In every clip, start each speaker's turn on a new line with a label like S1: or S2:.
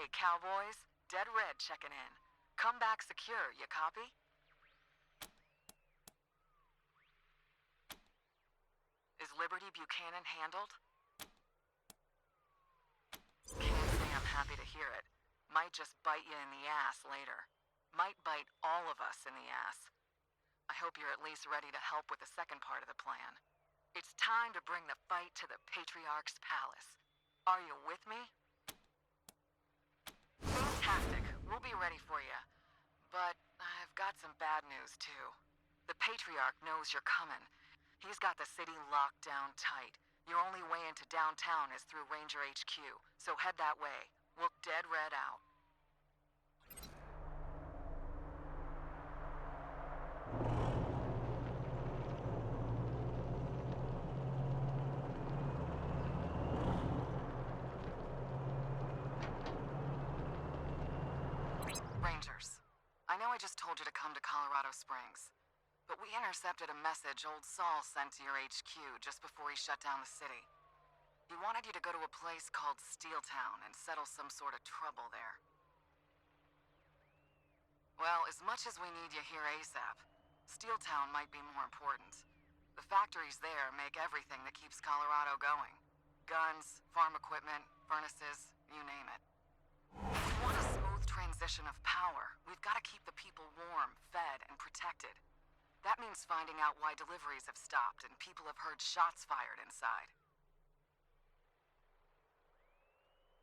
S1: Hey, cowboys. Dead Red checking in. Come back secure, you copy? Is Liberty Buchanan handled? Can't say I'm happy to hear it. Might just bite you in the ass later. Might bite all of us in the ass. I hope you're at least ready to help with the second part of the plan. It's time to bring the fight to the Patriarch's palace. Are you with me? Fantastic. We'll be ready for you. But I've got some bad news, too. The Patriarch knows you're coming. He's got the city locked down tight. Your only way into downtown is through Ranger HQ, so head that way. We'll dead red out. Rangers, I know I just told you to come to Colorado Springs, but we intercepted a message old Saul sent to your HQ just before he shut down the city. He wanted you to go to a place called Steeltown and settle some sort of trouble there. Well, as much as we need you here ASAP, Steeltown might be more important. The factories there make everything that keeps Colorado going. Guns, farm equipment, furnaces, you name it. If we want a smooth transition of power, we've got to keep the people warm, fed, and protected. That means finding out why deliveries have stopped and people have heard shots fired inside.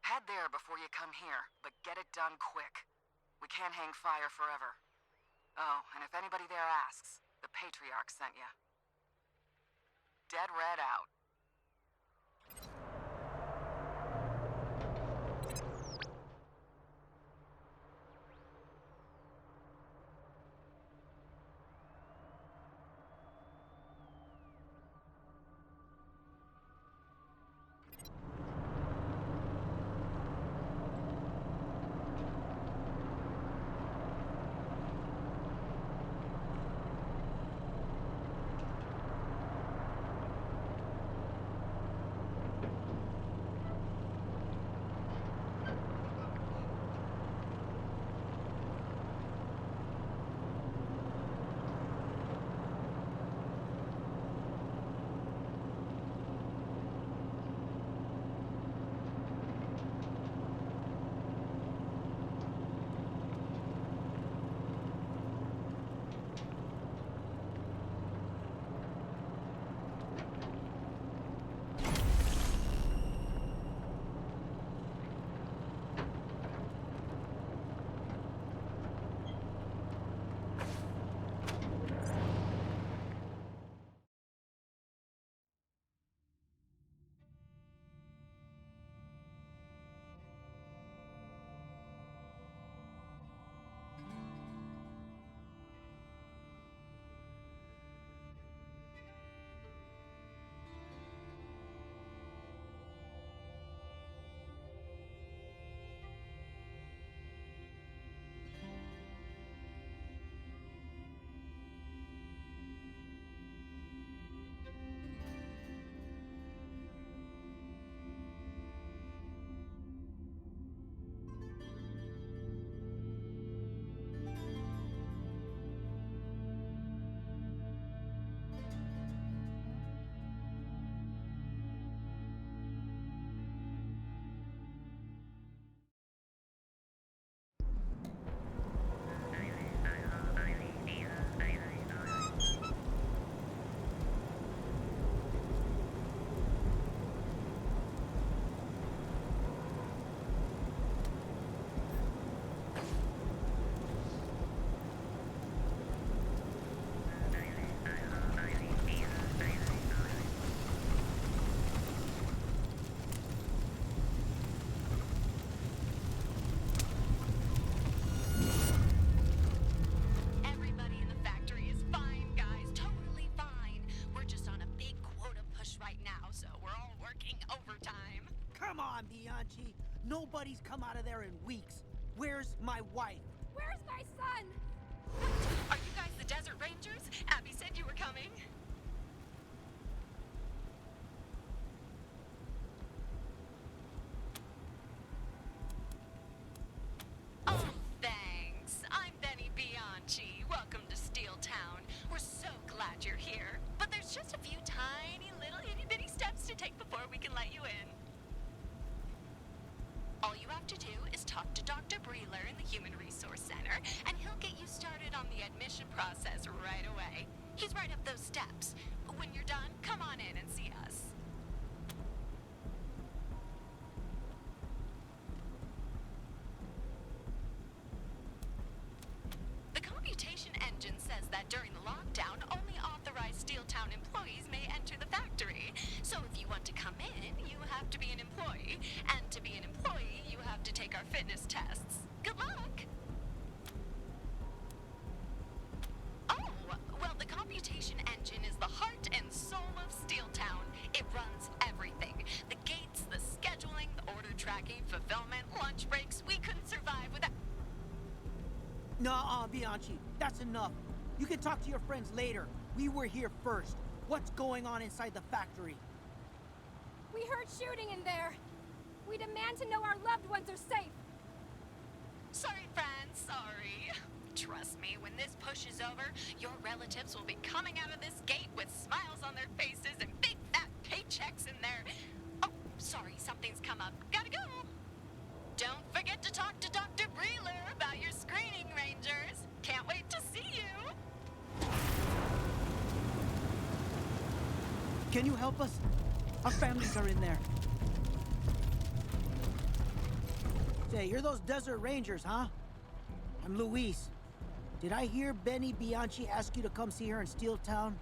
S1: Head there before you come here, but get it done quick. We can't hang fire forever. Oh, and if anybody there asks, the Patriarch sent you. Dead Red out.
S2: Nobody's come out of there in weeks. Where's my wife?
S3: Where's my son?
S1: Are you guys the Desert Rangers? Abby said you were coming.
S3: admission process right away. He's right up those steps. When you're done, come on in and see us. The computation engine says that during the lockdown, only authorized Steeltown employees may enter the factory. So if you want to come in, you have to be an employee. And to be an employee, you have to take our fitness tests. Good luck! Oh, well, the computation engine is the heart and soul of Steeltown. It runs everything. The gates, the scheduling, the order tracking, fulfillment, lunch breaks. We couldn't survive without...
S2: Nuh-uh, Bianchi. That's enough. You can talk to your friends later. We were here first. What's going on inside the factory?
S4: We heard shooting in there. We demand to know our loved ones are safe.
S3: Sorry, friends, sorry. Trust me, when this push is over, your relatives will be coming out of this gate with smiles on their faces and big fat paychecks in there. Oh, sorry, something's come up. Gotta go. Don't forget to talk to Dr. Breeler about your screening, Rangers. Can't wait to see you.
S2: Can you help us? Our families are in there. Say, you're those desert rangers, huh? I'm Luis. Did I hear Benny Bianchi ask you to come see her in Steeltown?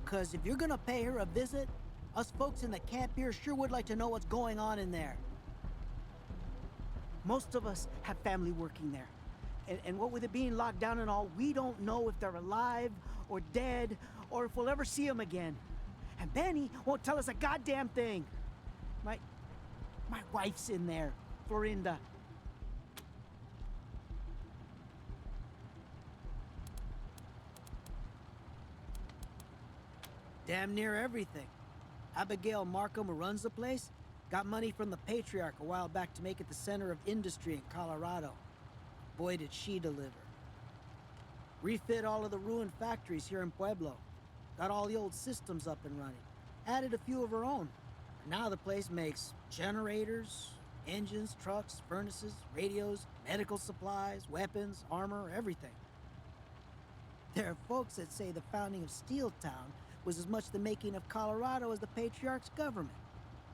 S2: 'Cause if you're gonna pay her a visit, us folks in the camp here sure would like to know what's going on in there. Most of us have family working there. And what with it being locked down and all, we don't know if they're alive or dead or if we'll ever see them again. And Benny won't tell us a goddamn thing. My wife's in there, Florinda. Damn near everything. Abigail Markhem, who runs the place, got money from the Patriarch a while back to make it the center of industry in Colorado. Boy, did she deliver. Refit all of the ruined factories here in Pueblo. Got all the old systems up and running. Added a few of her own. And now the place makes generators, engines, trucks, furnaces, radios, medical supplies, weapons, armor, everything. There are folks that say the founding of Steeltown was as much the making of Colorado as the Patriarch's government.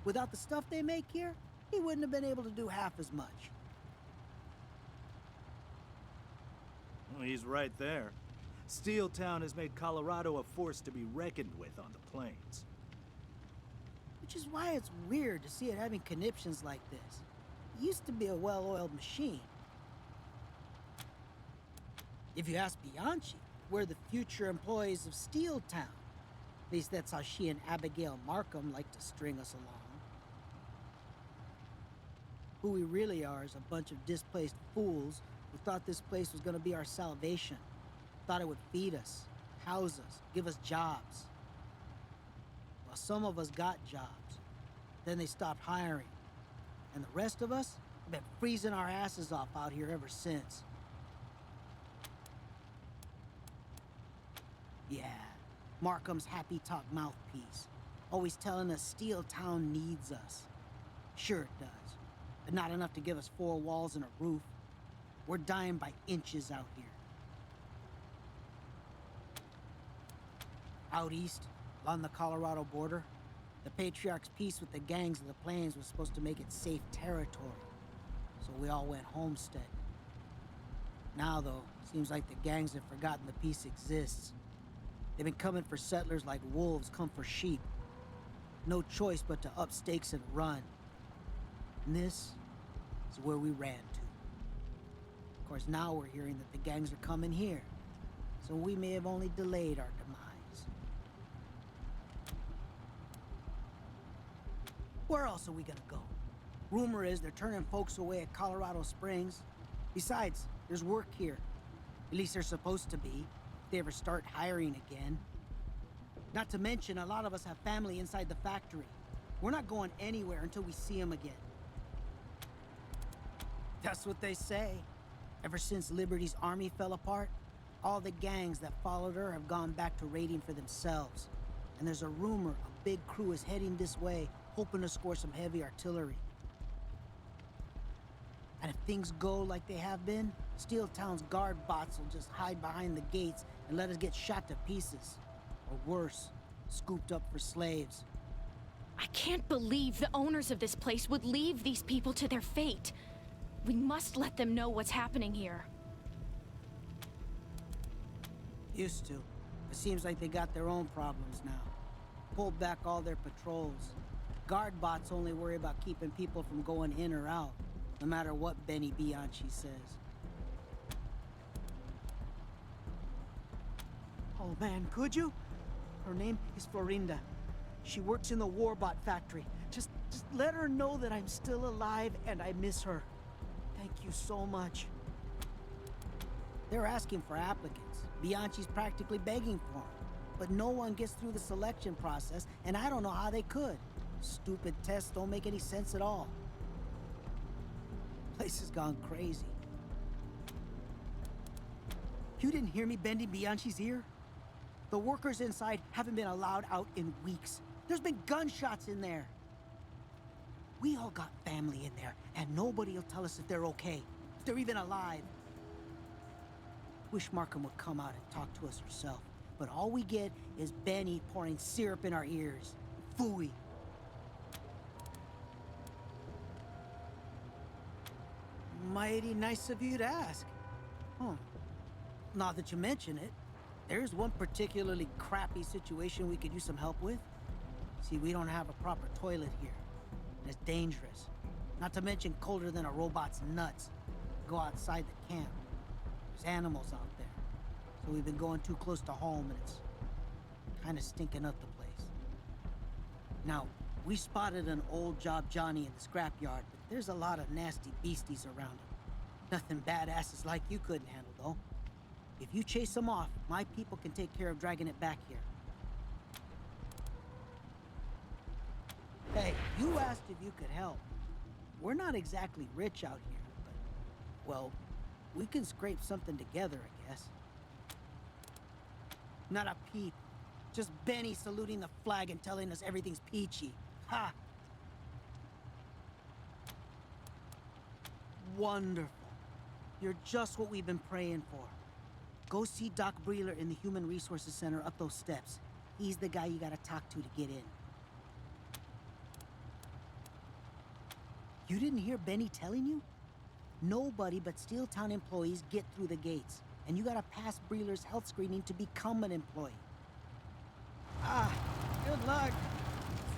S2: Without the stuff they make here, he wouldn't have been able to do half as much.
S5: Well, he's right there. Steeltown has made Colorado a force to be reckoned with on the plains.
S2: Which is why it's weird to see it having conniptions like this. It used to be a well-oiled machine. If you ask Bianchi, we're the future employees of Steeltown. At least that's how she and Abigail Markhem like to string us along. Who we really are is a bunch of displaced fools who thought this place was gonna be our salvation. Thought it would feed us, house us, give us jobs. Well, some of us got jobs. Then they stopped hiring. And the rest of us have been freezing our asses off out here ever since. Yeah, Markham's happy talk mouthpiece. Always telling us Steeltown needs us. Sure it does. But not enough to give us 4 walls and a roof. We're dying by inches out here. Out east, along the Colorado border, the Patriarch's peace with the gangs of the plains was supposed to make it safe territory. So we all went homesteading. Now, though, seems like the gangs have forgotten the peace exists. They've been coming for settlers like wolves come for sheep. No choice but to up stakes and run. And this is where we ran to. Of course, now we're hearing that the gangs are coming here. So we may have only delayed our demise. Where else are we gonna go? Rumor is they're turning folks away at Colorado Springs. Besides, there's work here. At least there's supposed to be, if they ever start hiring again. Not to mention, a lot of us have family inside the factory. We're not going anywhere until we see them again. That's what they say. Ever since Liberty's army fell apart, all the gangs that followed her have gone back to raiding for themselves. And there's a rumor a big crew is heading this way, hoping to score some heavy artillery. And if things go like they have been, Steeltown's guard bots will just hide behind the gates and let us get shot to pieces. Or worse, scooped up for slaves.
S6: I can't believe the owners of this place would leave these people to their fate. We must let them know what's happening here.
S2: Used to. It seems like they got their own problems now. Pulled back all their patrols. Guard bots only worry about keeping people from going in or out, no matter what Benny Bianchi says.
S7: Oh man, could you? Her name is Florinda. She works in the Warbot factory. Just let her know that I'm still alive and I miss her. Thank you so much.
S2: They're asking for applicants. Bianchi's practically begging for them. But no one gets through the selection process, and I don't know how they could. Stupid tests don't make any sense at all. Place has gone crazy.
S7: You didn't hear me bending Bianchi's ear? The workers inside haven't been allowed out in weeks. There's been gunshots in there. We all got family in there, and nobody will tell us if they're okay, if they're even alive.
S2: Wish Markkham would come out and talk to us herself. But all we get is Benny pouring syrup in our ears. Phooey.
S7: Mighty nice of you to ask.
S2: Huh. Now that you mention it, there's one particularly crappy situation we could use some help with. See, we don't have a proper toilet here. And it's dangerous. Not to mention colder than a robot's nuts. Go outside the camp. There's animals out there. So we've been going too close to home and it's kind of stinking up the place. Now, we spotted an old job Johnny in the scrapyard, but there's a lot of nasty beasties around him. Nothing badasses like you couldn't handle, though. If you chase them off, my people can take care of dragging it back here. Hey, you asked if you could help. We're not exactly rich out here, but, well, we can scrape something together, I guess. Not a peep. Just Benny saluting the flag and telling us everything's peachy. Ha! Wonderful. You're just what we've been praying for. Go see Doc Breeler in the Human Resources Center up those steps. He's the guy you gotta talk to get in. You didn't hear Benny telling you? Nobody but Steeltown employees get through the gates, and you gotta pass Breeler's health screening to become an employee.
S7: Ah, good luck.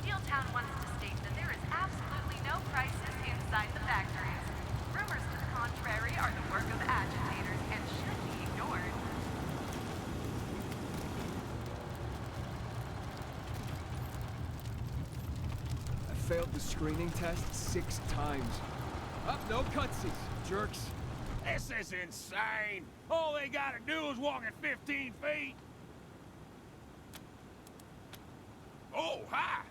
S8: Steeltown wants to state that there is absolutely no crisis inside the factories. Rumors to the contrary are the work of agitators and should be ignored.
S9: I failed the screening test 6 times. No cutsies, jerks.
S10: This is insane. All they gotta do is walk at 15 feet. Oh, hi.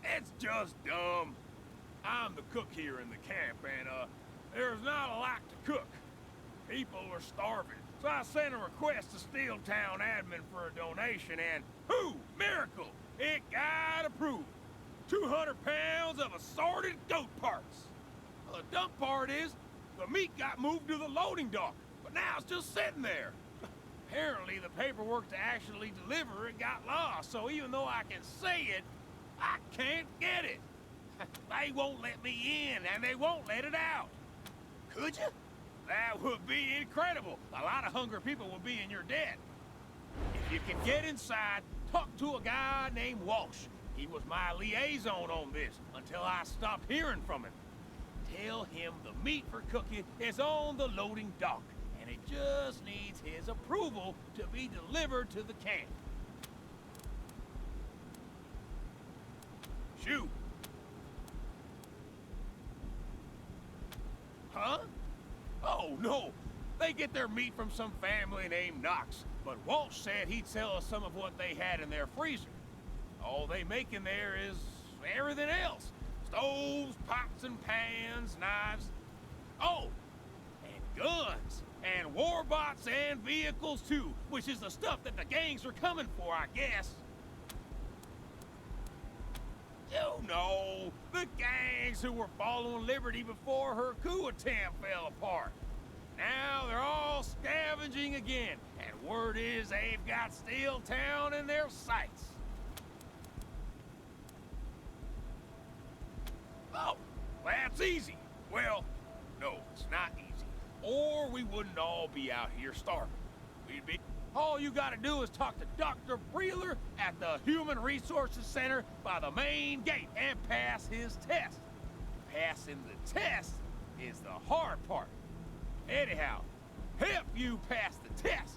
S10: It's just dumb. I'm the cook here in the camp, and, there's not a lot to cook. People are starving. So I sent a request to Steeltown admin for a donation, and, whoo, miracle, it got approved. 200 pounds of assorted goat parts. Well, the dumb part is, the meat got moved to the loading dock, but now it's just sitting there. Apparently, the paperwork to actually deliver it got lost, so even though I can say it, I can't get it. They won't let me in, and they won't let it out. Could you? That would be incredible. A lot of hungry people would be in your debt. If you can get inside, talk to a guy named Walsh. He was my liaison on this until I stopped hearing from him. Tell him the meat for cooking is on the loading dock, and it just needs his approval to be delivered to the camp. Shoot. Huh? Oh, no. They get their meat from some family named Knox, but Walsh said he'd sell us some of what they had in their freezer. All they make in there is everything else. Stoves, pots and pans, knives. Oh, and guns. And war bots and vehicles, too, which is the stuff that the gangs are coming for, I guess. You know, the gangs who were following Liberty before her coup attempt fell apart. Now they're all scavenging again, and word is they've got Steeltown in their sights. Oh, that's easy. Well, no, it's not easy. Or we wouldn't all be out here starving. We'd be... All you gotta do is talk to Dr. Breeler at the Human Resources Center by the main gate and pass his test. Passing the test is the hard part. Anyhow, if you pass the test,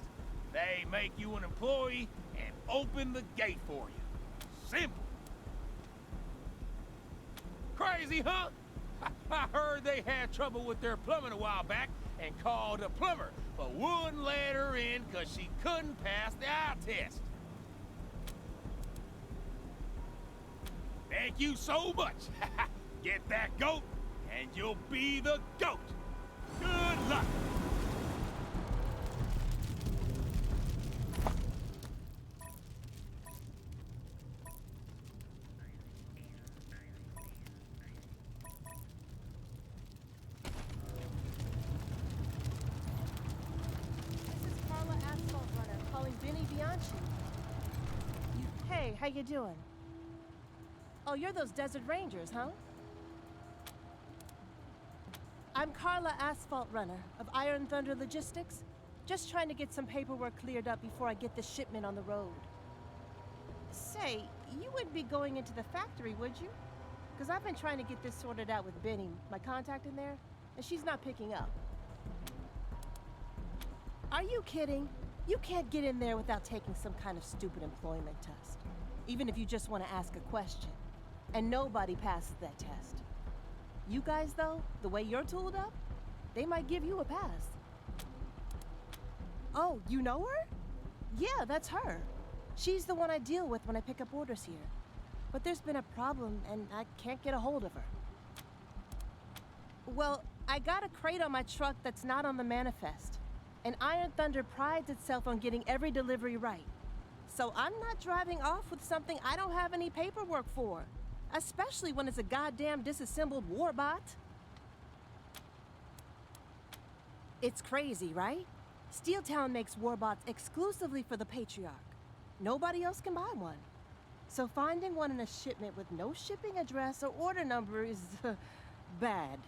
S10: they make you an employee and open the gate for you. Simple. Crazy, huh? I heard they had trouble with their plumbing a while back and called a plumber, but wouldn't let her in because she couldn't pass the eye test. Thank you so much. Get that goat, and you'll be the goat. Good luck.
S11: Hey, how you doing? Oh, you're those desert rangers, huh? I'm Carla Asphalt Runner of Iron Thunder Logistics. Just trying to get some paperwork cleared up before I get this shipment on the road. Say, you wouldn't be going into the factory, would you? Because I've been trying to get this sorted out with Benny, my contact in there, and she's not picking up. Are you kidding? You can't get in there without taking some kind of stupid employment test. Even if you just want to ask a question. And nobody passes that test. You guys, though, the way you're tooled up, they might give you a pass. Oh, you know her? Yeah, that's her. She's the one I deal with when I pick up orders here. But there's been a problem, and I can't get a hold of her. Well, I got a crate on my truck that's not on the manifest. And Iron Thunder prides itself on getting every delivery right. So I'm not driving off with something I don't have any paperwork for. Especially when it's a goddamn disassembled warbot. It's crazy, right? Steeltown makes warbots exclusively for the Patriarch. Nobody else can buy one. So finding one in a shipment with no shipping address or order number is bad.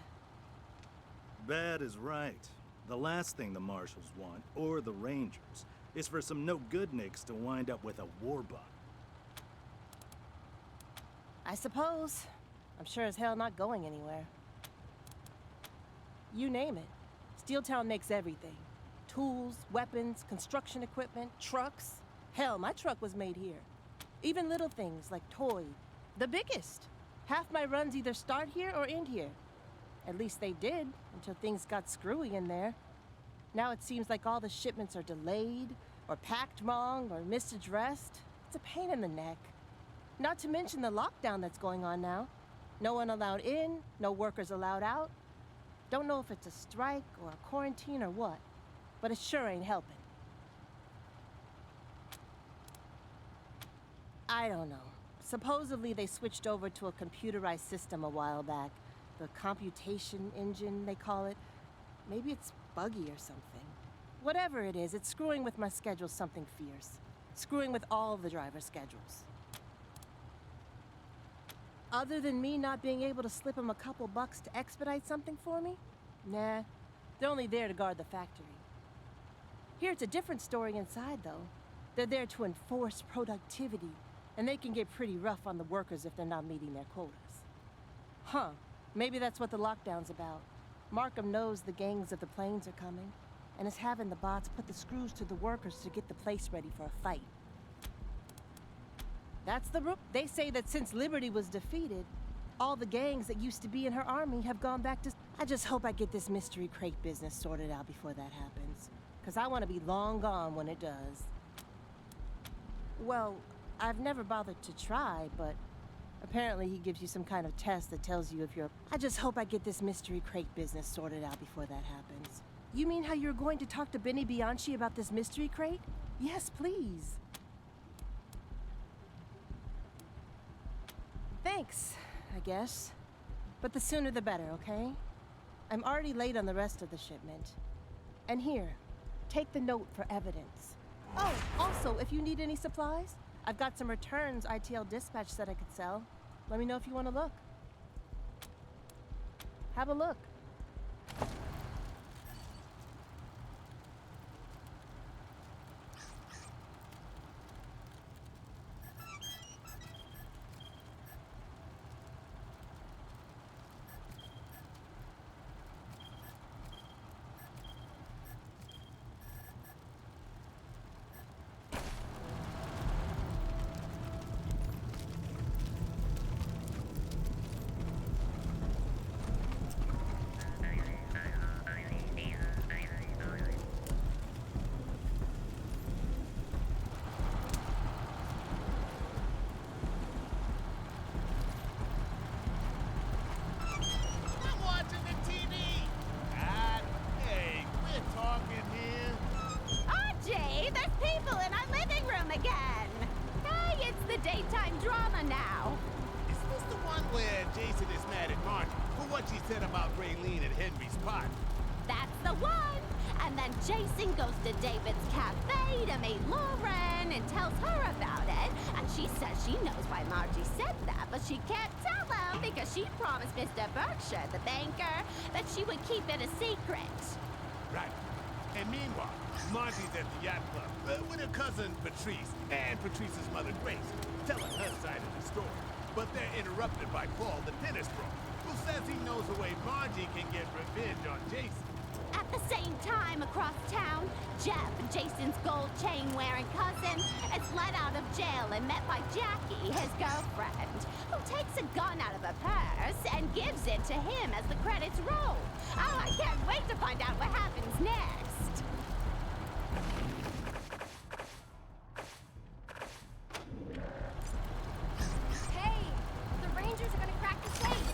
S5: Bad is right. The last thing the marshals want, or the rangers, is for some no-good-nicks to wind up with a warbot.
S11: I suppose. I'm sure as hell not going anywhere. You name it. Steeltown makes everything. Tools, weapons, construction equipment, trucks. Hell, my truck was made here. Even little things like toys. The biggest. Half my runs either start here or end here. At least they did, until things got screwy in there. Now it seems like all the shipments are delayed, or packed wrong, or misaddressed. It's a pain in the neck. Not to mention the lockdown that's going on now. No one allowed in, no workers allowed out. Don't know if it's a strike, or a quarantine, or what. But it sure ain't helping. I don't know. Supposedly they switched over to a computerized system a while back. The computation engine, they call it. Maybe it's buggy or something. Whatever it is, it's screwing with my schedule something fierce. Screwing with all the driver schedules. Other than me not being able to slip them a couple bucks to expedite something for me? Nah, they're only there to guard the factory. Here it's a different story inside, though. They're there to enforce productivity, and they can get pretty rough on the workers if they're not meeting their quotas. Huh. Maybe that's what the lockdown's about. Markhem knows the gangs of the plains are coming, and is having the bots put the screws to the workers to get the place ready for a fight. That's the root. They say that since Liberty was defeated, all the gangs that used to be in her army have gone back to... I just hope I get this mystery crate business sorted out before that happens. Because I want to be long gone when it does. Well, I've never bothered to try, but... apparently he gives you some kind of test that tells you if you're... I just hope I get this mystery crate business sorted out before that happens. You mean how you're going to talk to Benny Bianchi about this mystery crate? Yes, please. Thanks, I guess. But the sooner the better, okay? I'm already late on the rest of the shipment. And here, take the note for evidence. Oh, also, if you need any supplies, I've got some returns ITL dispatch that I could sell. Let me know if you want to look. Have a look.
S12: Jason goes to David's cafe to meet Lauren and tells her about it. And she says she knows why Margie said that, but she can't tell him because she promised Mr. Berkshire, the banker, that she would keep it a secret.
S13: Right. And meanwhile, Margie's at the yacht club with her cousin Patrice and Patrice's mother Grace, telling her side of the story. But they're interrupted by Paul, the tennis pro, who says he knows a way Margie can get revenge on Jason.
S12: At the same time, across town, Jeff, Jason's gold chain-wearing cousin, is let out of jail and met by Jackie, his girlfriend, who takes a gun out of her purse and gives it to him as the credits roll. Oh, I can't wait to find out what happens next.
S4: Hey, the Rangers are gonna crack the safe.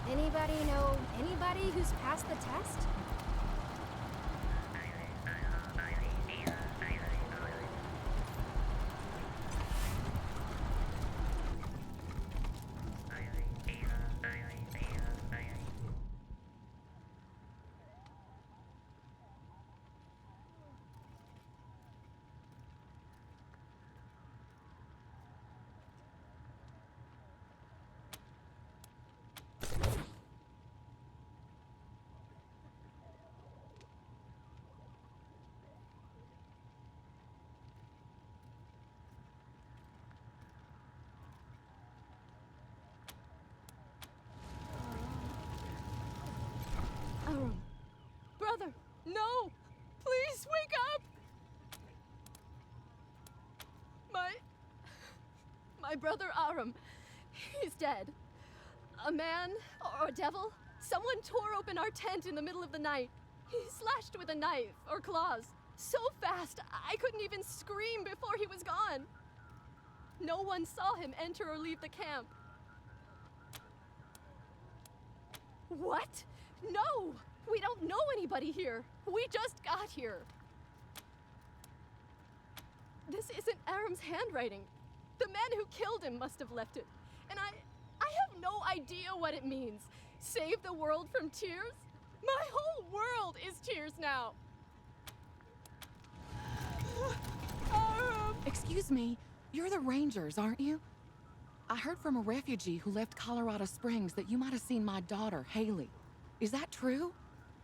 S4: Anybody know anybody who's passed the test?
S6: Brother, no! Please wake up! My brother Aram, he's dead. A man, or a devil, someone tore open our tent in the middle of the night. He slashed with a knife, or claws, so fast I couldn't even scream before he was gone. No one saw him enter or leave the camp. What? No! We don't know anybody here. We just got here. This isn't Aram's handwriting. The man who killed him must have left it. And I have no idea what it means. Save the world from tears? My whole world is tears now. Aram!
S1: Excuse me, you're the Rangers, aren't you? I heard from a refugee who left Colorado Springs that you might have seen my daughter, Haley. Is that true?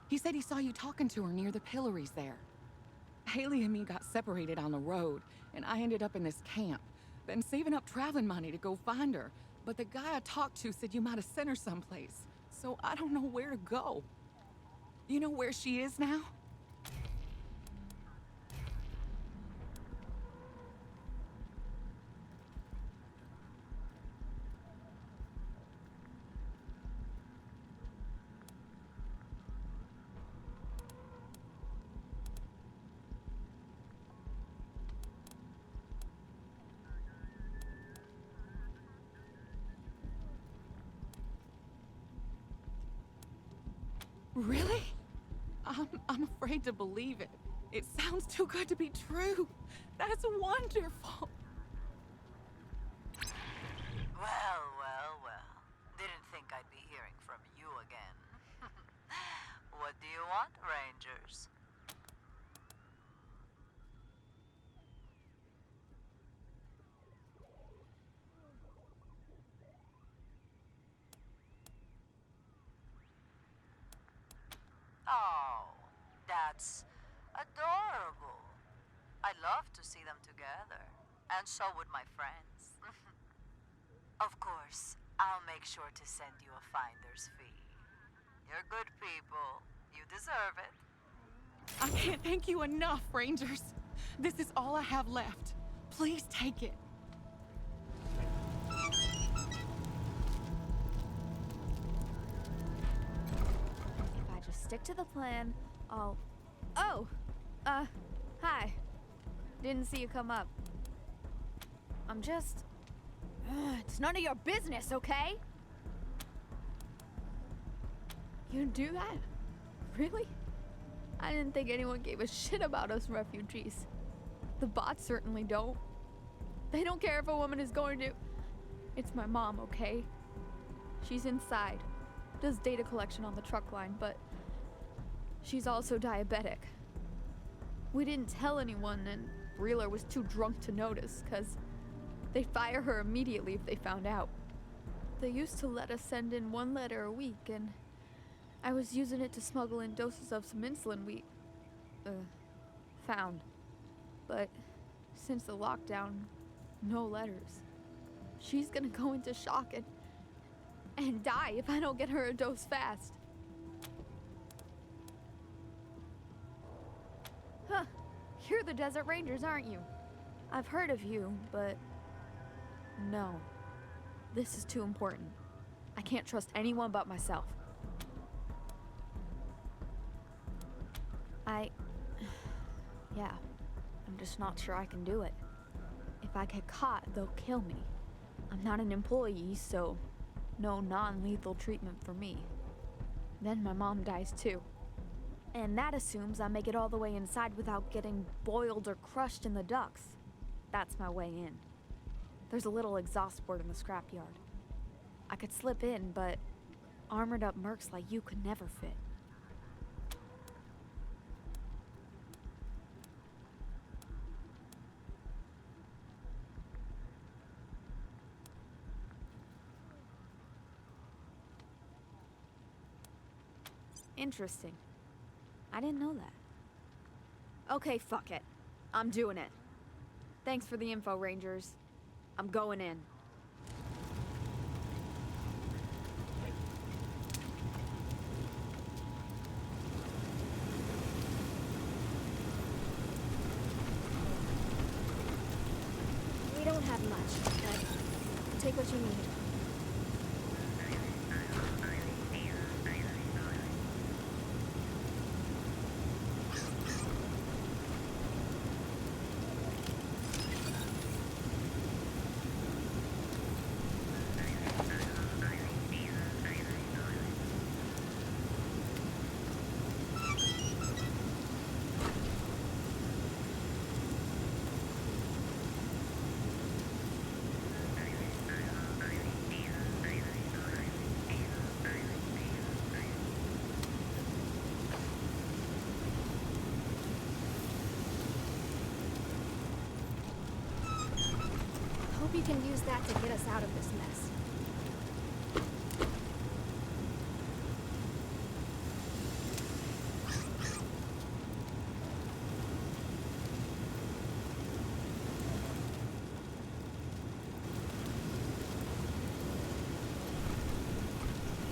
S1: He said he saw you talking to her near the pillories there. Haley and me got separated on the road, and I ended up in this camp. Been saving up traveling money to go find her, but the guy I talked to said you might have sent her someplace, so I don't know where to go. You know where she is now? Really? I'm afraid to believe it. It sounds too good to be true. That's wonderful.
S14: love to see them together. And so would my friends. Of course, I'll make sure to send you a finder's fee. You're good people. You deserve it.
S15: I can't thank you enough, Rangers. This is all I have left. Please take it.
S16: If I just stick to the plan, I'll... Oh! Hi. Didn't see you come up. I'm just... it's none of your business, okay? You do that? Really? I didn't think anyone gave a shit about us refugees. The bots certainly don't. They don't care if a woman is going to... It's my mom, okay? She's inside. Does data collection on the truck line, but... she's also diabetic. We didn't tell anyone, and Breeler was too drunk to notice, because they'd fire her immediately if they found out. They used to let us send in 1 letter a week, and I was using it to smuggle in doses of some insulin we, found. But since the lockdown, no letters. She's gonna go into shock and die if I don't get her a dose fast. Huh. You're the Desert Rangers, aren't you? I've heard of you, but... no. This is too important. I can't trust anyone but myself. Yeah. I'm just not sure I can do it. If I get caught, they'll kill me. I'm not an employee, so no non-lethal treatment for me. Then my mom dies too. And that assumes I make it all the way inside without getting boiled or crushed in the ducts. That's my way in. There's a little exhaust port in the scrapyard. I could slip in, but armored up mercs like you could never fit. Interesting. I didn't know that. Okay, fuck it. I'm doing it. Thanks for the info, Rangers. I'm going in. We don't have much, but take what you need. We can use that to get us out of this mess.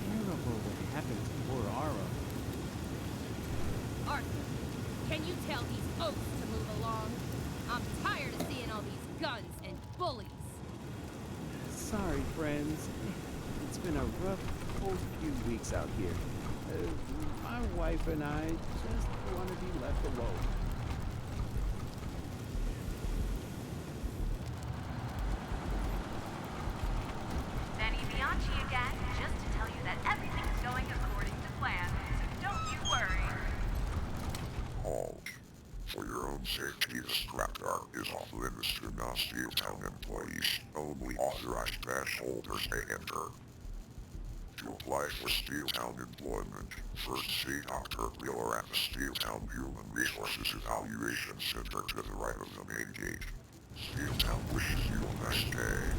S17: Terrible what happened to poor Ara.
S18: Arthur, can you tell these oafs to move along? I'm tired of seeing all these guns and bullies.
S17: Sorry, friends. It's been a rough, cold few weeks out here. My wife and I just want to be left alone.
S8: Danny Bianchi again, just to tell you that everything is going according to plan, so don't you worry.
S19: Halt. For your own safety, the scrapyard is off limits to non-Steeltown employees. Only authorized badge holders may enter. To apply for Steeltown employment, first see Dr. Wheeler at the Steeltown Human Resources Evaluation Center to the right of the main gate. Steeltown wishes you a best day.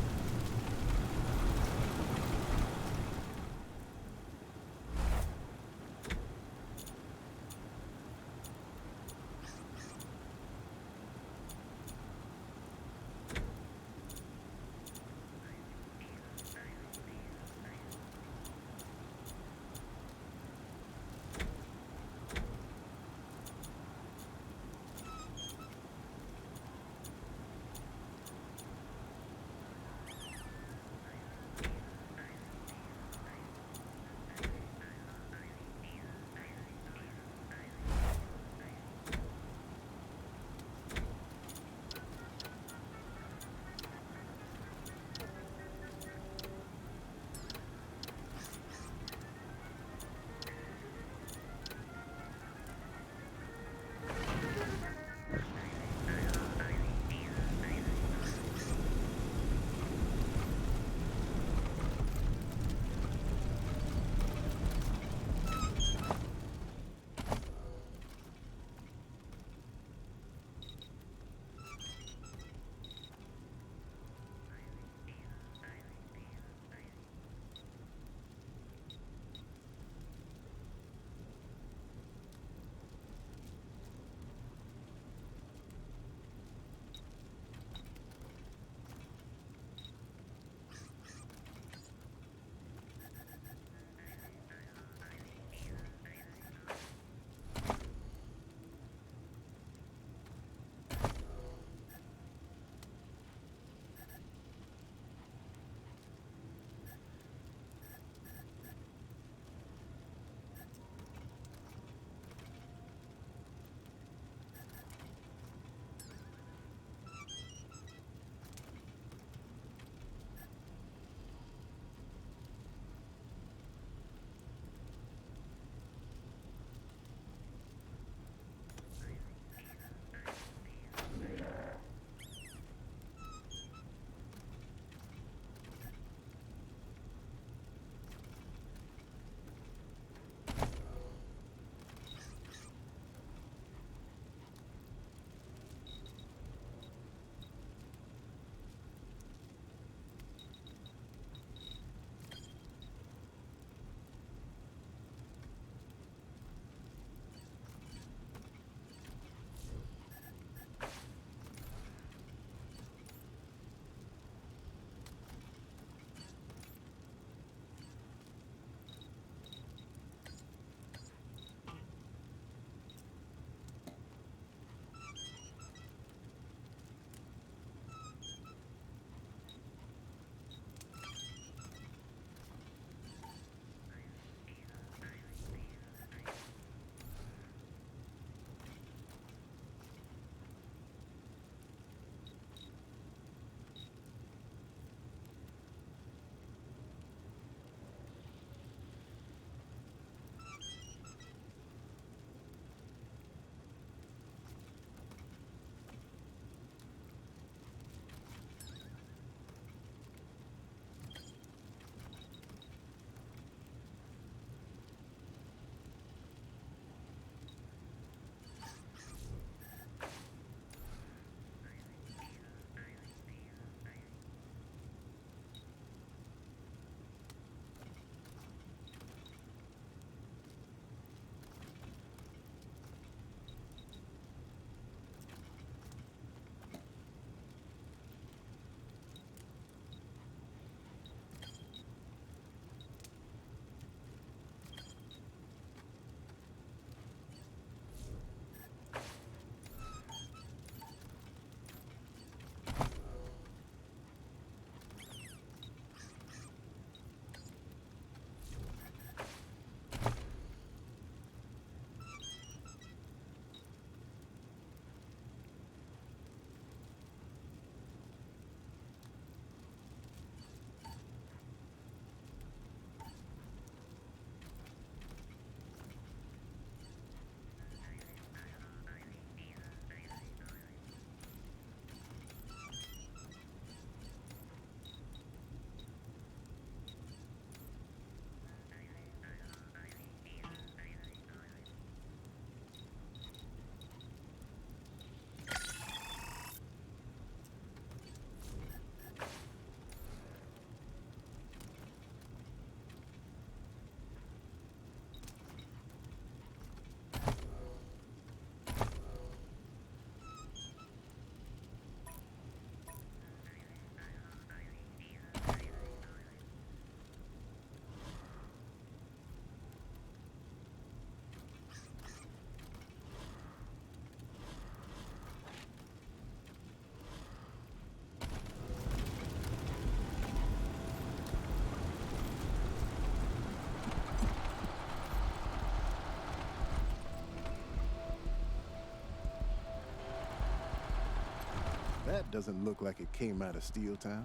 S13: That doesn't look like it came out of Steeltown.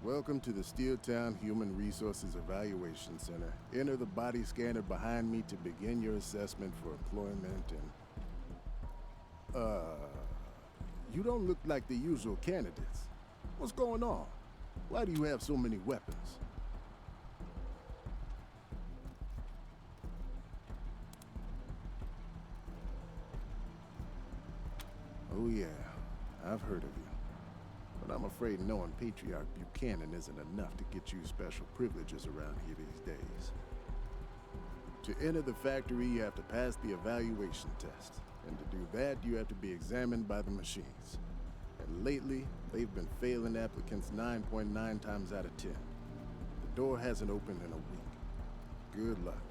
S13: Welcome to the Steeltown Human Resources Evaluation Center. Enter the body scanner behind me to begin your assessment for employment and... You don't look like the usual candidates. What's going on? Why do you have so many weapons? Oh yeah, I've heard of you. But I'm afraid knowing Patriarch Buchanan isn't enough to get you special privileges around here these days. To enter the factory, you have to pass the evaluation test. And to do that, you have to be examined by the machines. And lately, they've been failing applicants 9.9 times out of 10. The door hasn't opened in a week. Good luck.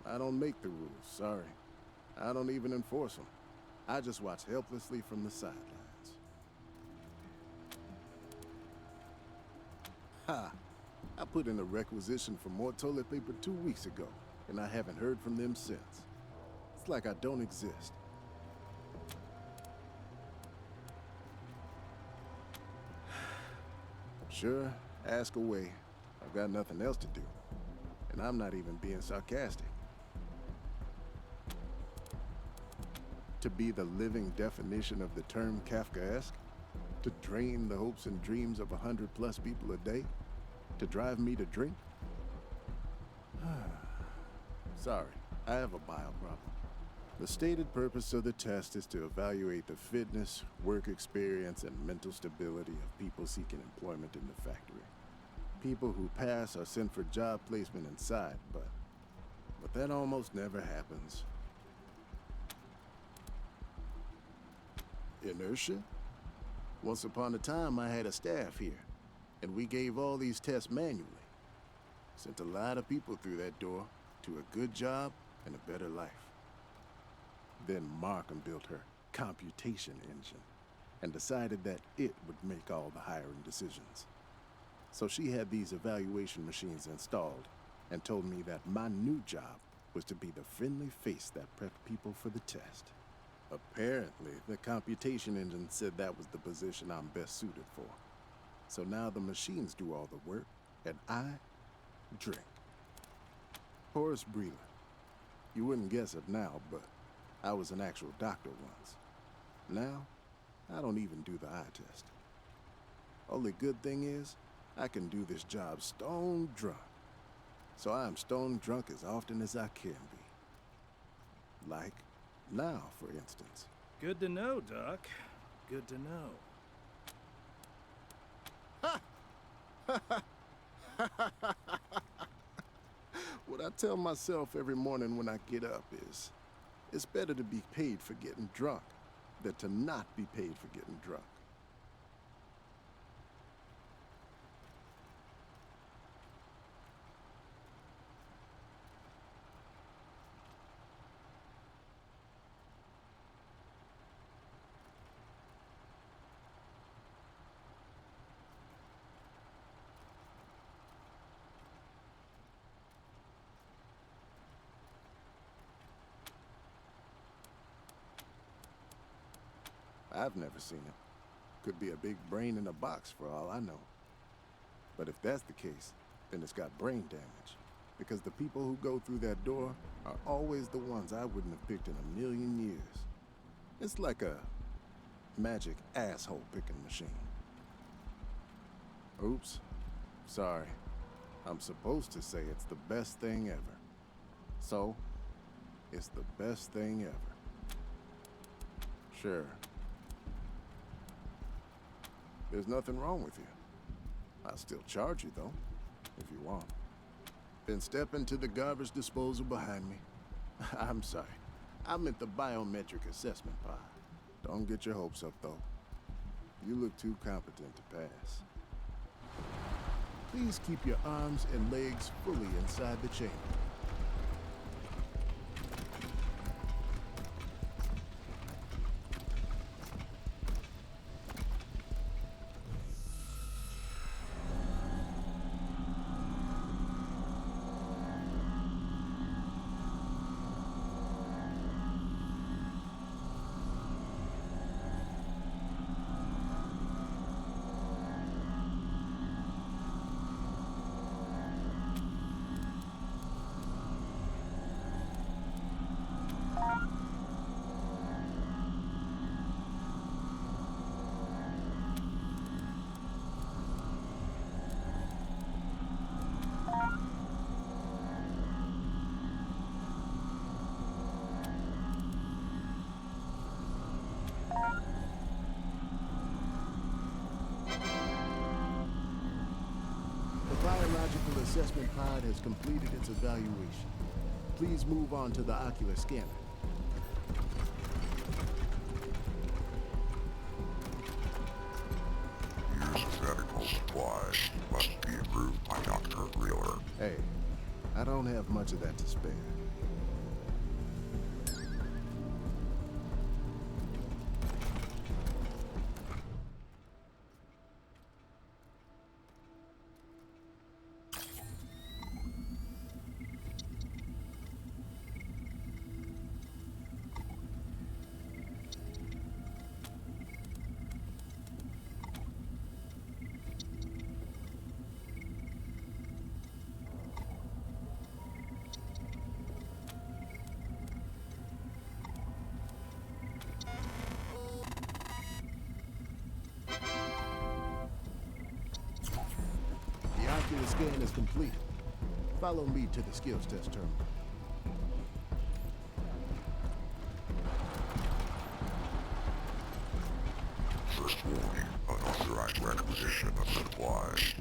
S13: I don't make the rules, sorry. I don't even enforce them. I just watch helplessly from the sidelines. Ha! I put in a requisition for more toilet paper 2 weeks ago, and I haven't heard from them since. It's like I don't exist. Sure, ask away. I've got nothing else to do. And I'm not even being sarcastic. To be the living definition of the term Kafkaesque? To drain the hopes and dreams of 100+ people a day? To drive me to drink? Sorry, I have a bile problem. The stated purpose of the test is to evaluate the fitness, work experience, and mental stability of people seeking employment in the factory. People who pass are sent for job placement inside, but that almost never happens. Inertia? Once upon a time, I had a staff here, and we gave all these tests manually. Sent a lot of people through that door to a good job and a better life. Then Markhem built her computation engine and decided that it would make all the hiring decisions. So she had these evaluation machines installed and told me that my new job was to be the friendly face that prepped people for the test. Apparently, the computation engine said that was the position I'm best suited for. So now the machines do all the work, and I drink. Horace Breland. You wouldn't guess it now, but I was an actual doctor once. Now, I don't even do the eye test. Only good thing is, I can do this job stone drunk. So I'm stone drunk as often as I can be. Like now, for instance.
S5: Good to know, Doc. Good to know.
S13: What I tell myself every morning when I get up is, it's better to be paid for getting drunk than to not be paid for getting drunk. I've never seen it. Could be a big brain in a box for all I know. But if that's the case, then it's got brain damage. Because the people who go through that door are always the ones I wouldn't have picked in a million years. It's like a magic asshole picking machine. Oops. Sorry. I'm supposed to say it's the best thing ever. So, it's the best thing ever. Sure. There's nothing wrong with you. I'll still charge you, though, if you want. Then step into the garbage disposal behind me. I'm sorry. I meant the biometric assessment pod. Don't get your hopes up, though. You look too competent to pass. Please keep your arms and legs fully inside the chamber. assessment pod has completed its evaluation. Please move on to the ocular scanner.
S19: Use medical supplies. Must be approved by Dr. Wheeler.
S13: Hey, I don't have much of that to spare. The scan is complete. Follow me to the skills test terminal.
S19: First warning, unauthorized requisition of supplies.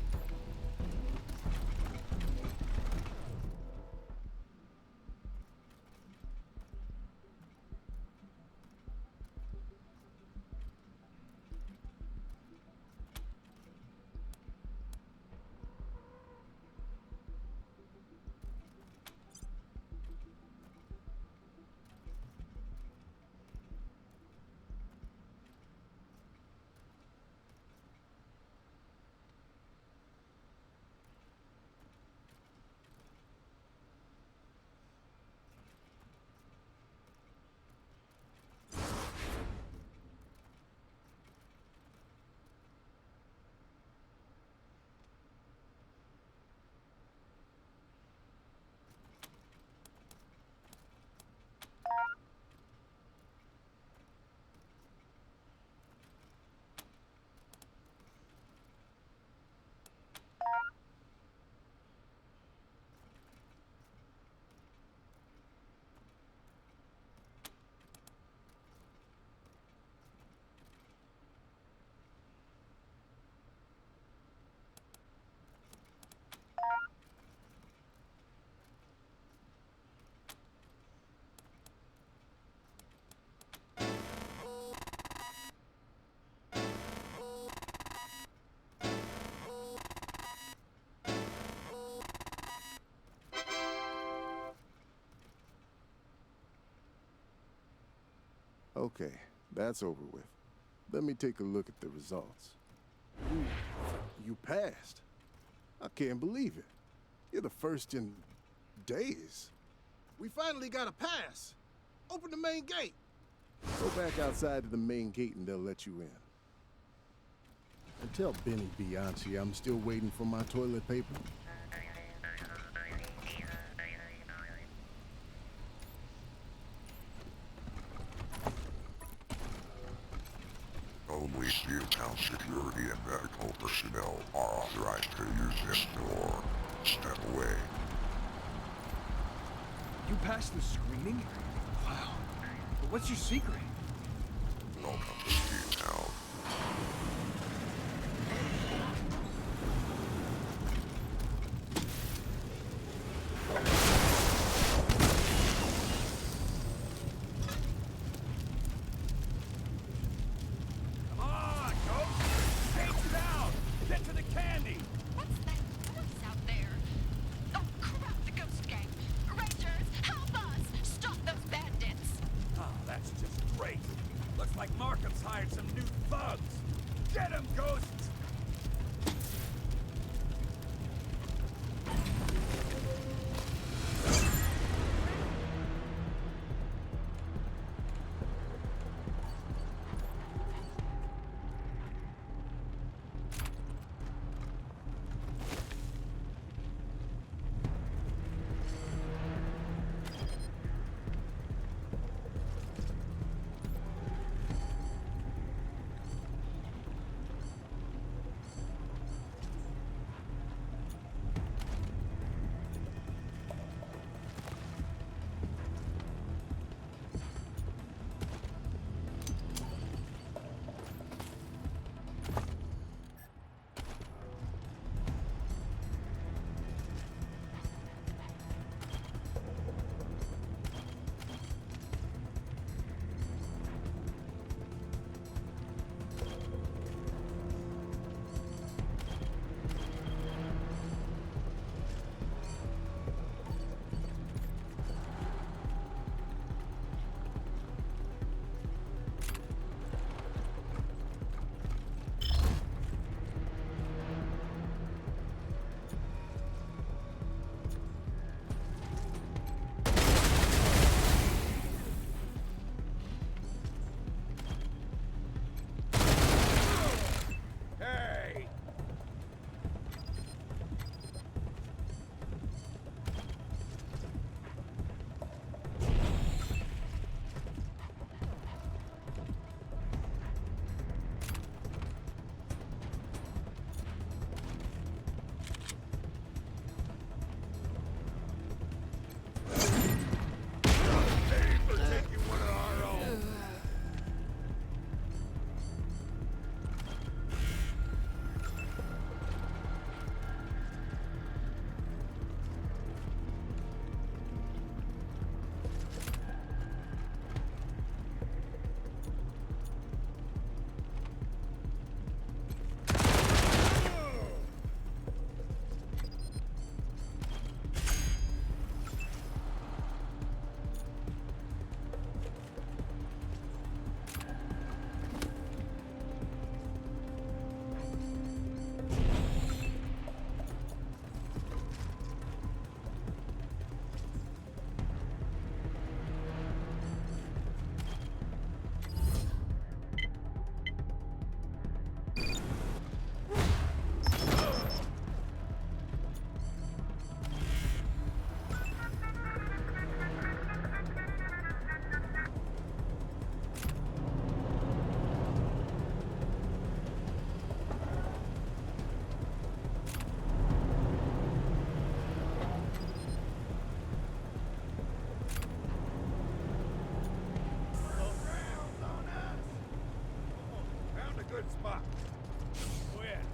S13: Okay, that's over with. Let me take a look at the results. You passed. I can't believe it. You're the first in days.
S20: We finally got a pass. Open the main gate.
S13: Go back outside to the main gate and they'll let you in. And tell Benny Bianchi I'm still waiting for my toilet paper.
S19: Only Steeltown security and medical personnel are authorized to use this door. Step away.
S9: You passed the screening? Wow. But what's your secret?
S19: Welcome to Steeltown.
S10: Good spot. Go ahead.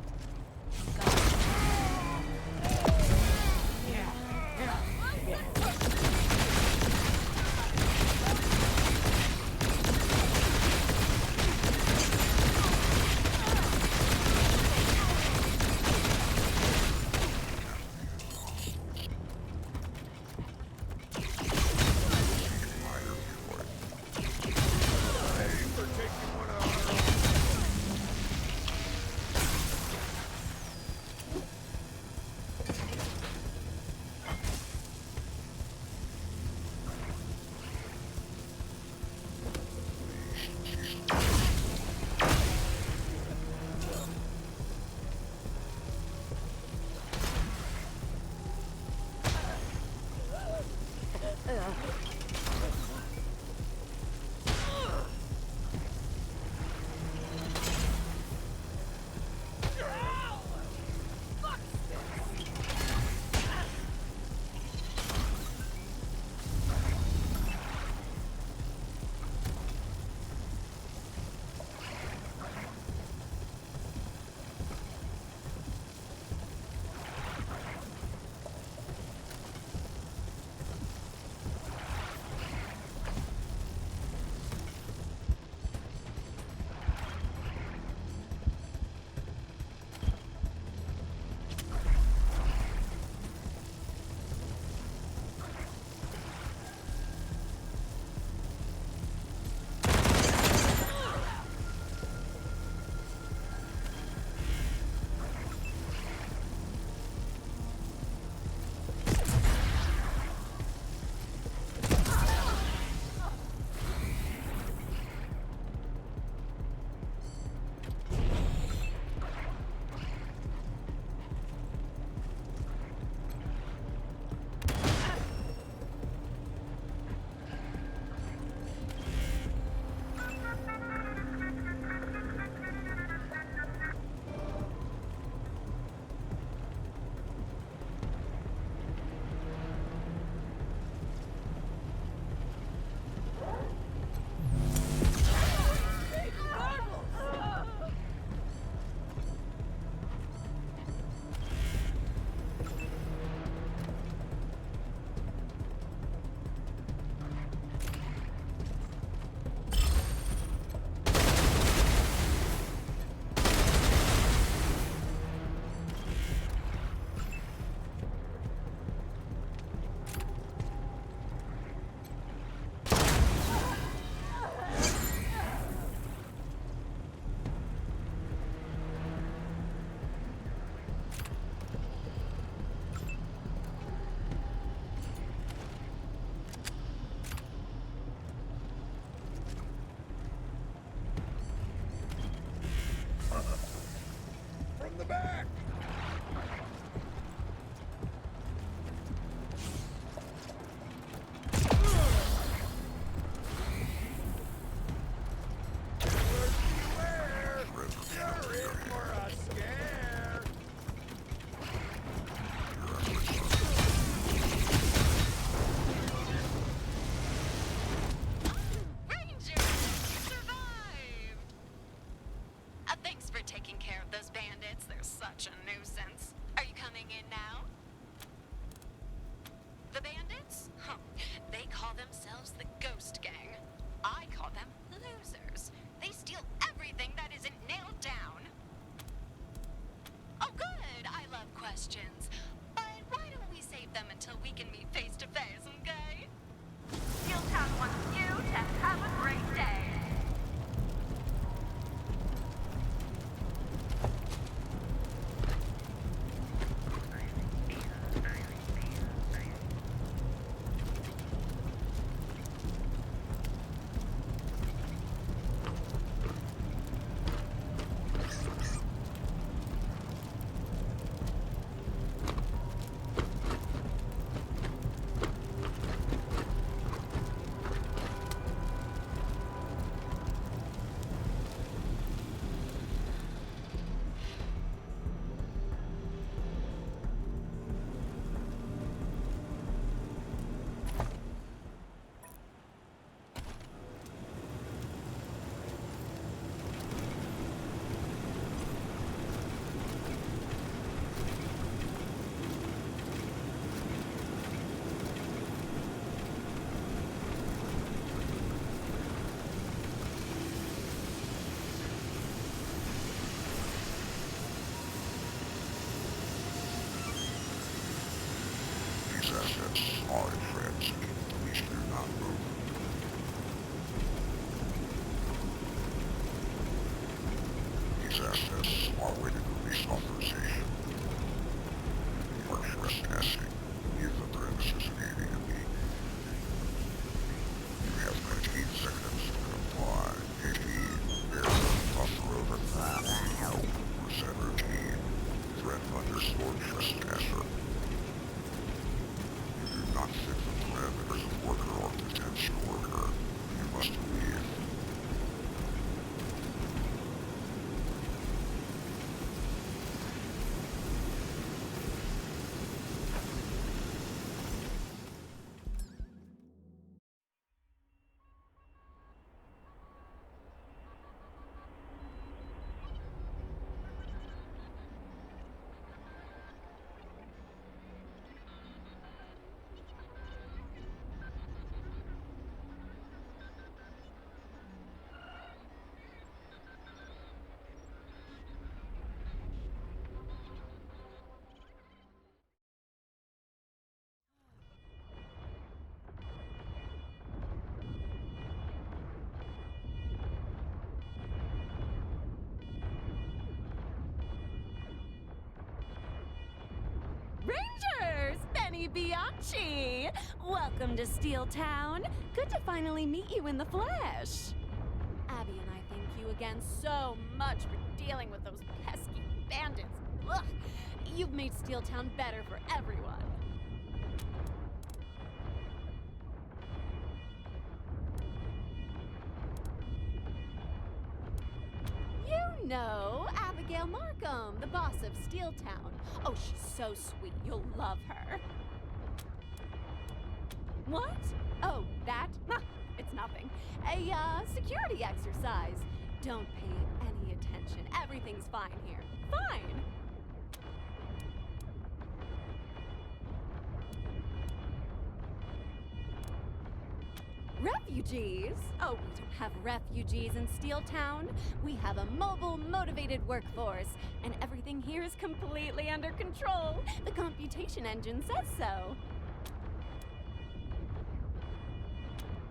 S19: Alright, friends, please do not move. These assets are waiting release authorization. You are trespassing. Leave the premises immediately. You have 19 seconds to comply. 18, Percent routine. Threat underscore trespasser. You do not fit the parameters of worker or potential worker. You must leave.
S12: Rangers! Benny Bianchi! Welcome to Steeltown. Good to finally meet you in the flesh. Abby and I thank you again so much for dealing with those pesky bandits. Ugh. You've made Steeltown better for everyone. You know Abigail Markhem, the boss of Steeltown. Oh, she's so sweet. You'll love her. What? Oh, that? Huh, it's nothing. A, security exercise. Don't pay any attention. Everything's fine here. Fine. Refugees? Oh, we don't have refugees in Steeltown. We have a mobile, motivated workforce, and everything here is completely under control. The computation engine says so.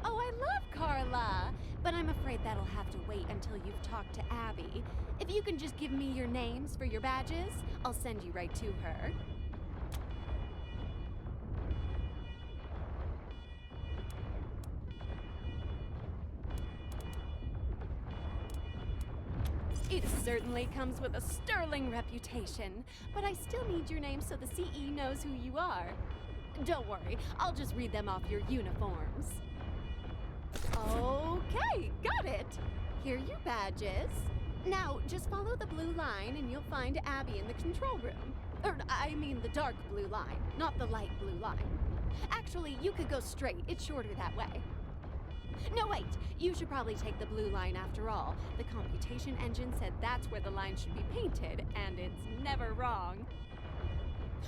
S12: Oh, I love Carla, but I'm afraid that'll have to wait until you've talked to Abby. If you can just give me your names for your badges, I'll send you right to her. It certainly comes with a sterling reputation, but I still need your name so the CE knows who you are. Don't worry, I'll just read them off your uniforms. Okay, got it. Here are your badges. Now, just follow the blue line and you'll find Abby in the control room. I mean the dark blue line, not the light blue line. Actually, you could go straight. It's shorter that way. No, wait. You should probably take the blue line after all. The computation engine said that's where the line should be painted, and it's never wrong.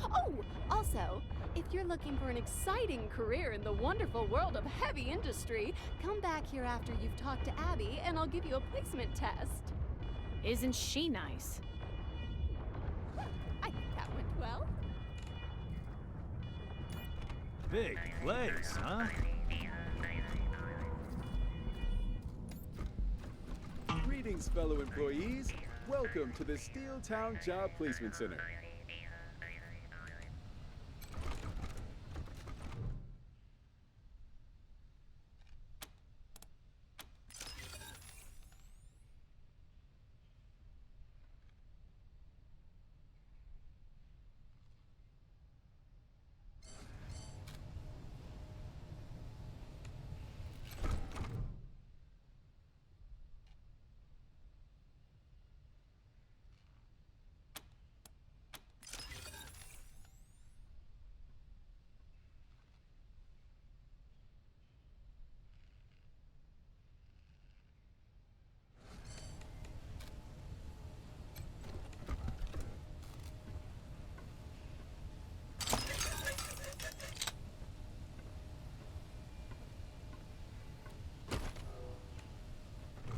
S12: Oh, also, if you're looking for an exciting career in the wonderful world of heavy industry, come back here after you've talked to Abby, and I'll give you a placement test.
S18: Isn't she nice?
S12: I think that went well.
S5: Big place, huh?
S17: Greetings, fellow employees. Welcome to the Steeltown Job Placement Center.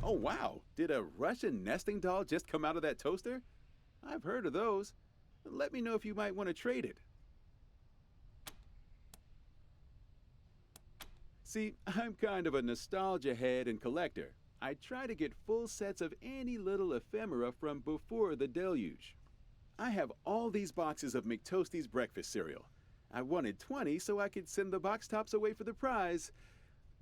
S17: Oh, wow. Did a Russian nesting doll just come out of that toaster? I've heard of those. Let me know if you might want to trade it. See, I'm kind of a nostalgia head and collector. I try to get full sets of any little ephemera from before the deluge. I have all these boxes of McToastie's breakfast cereal. I wanted 20 so I could send the box tops away for the prize.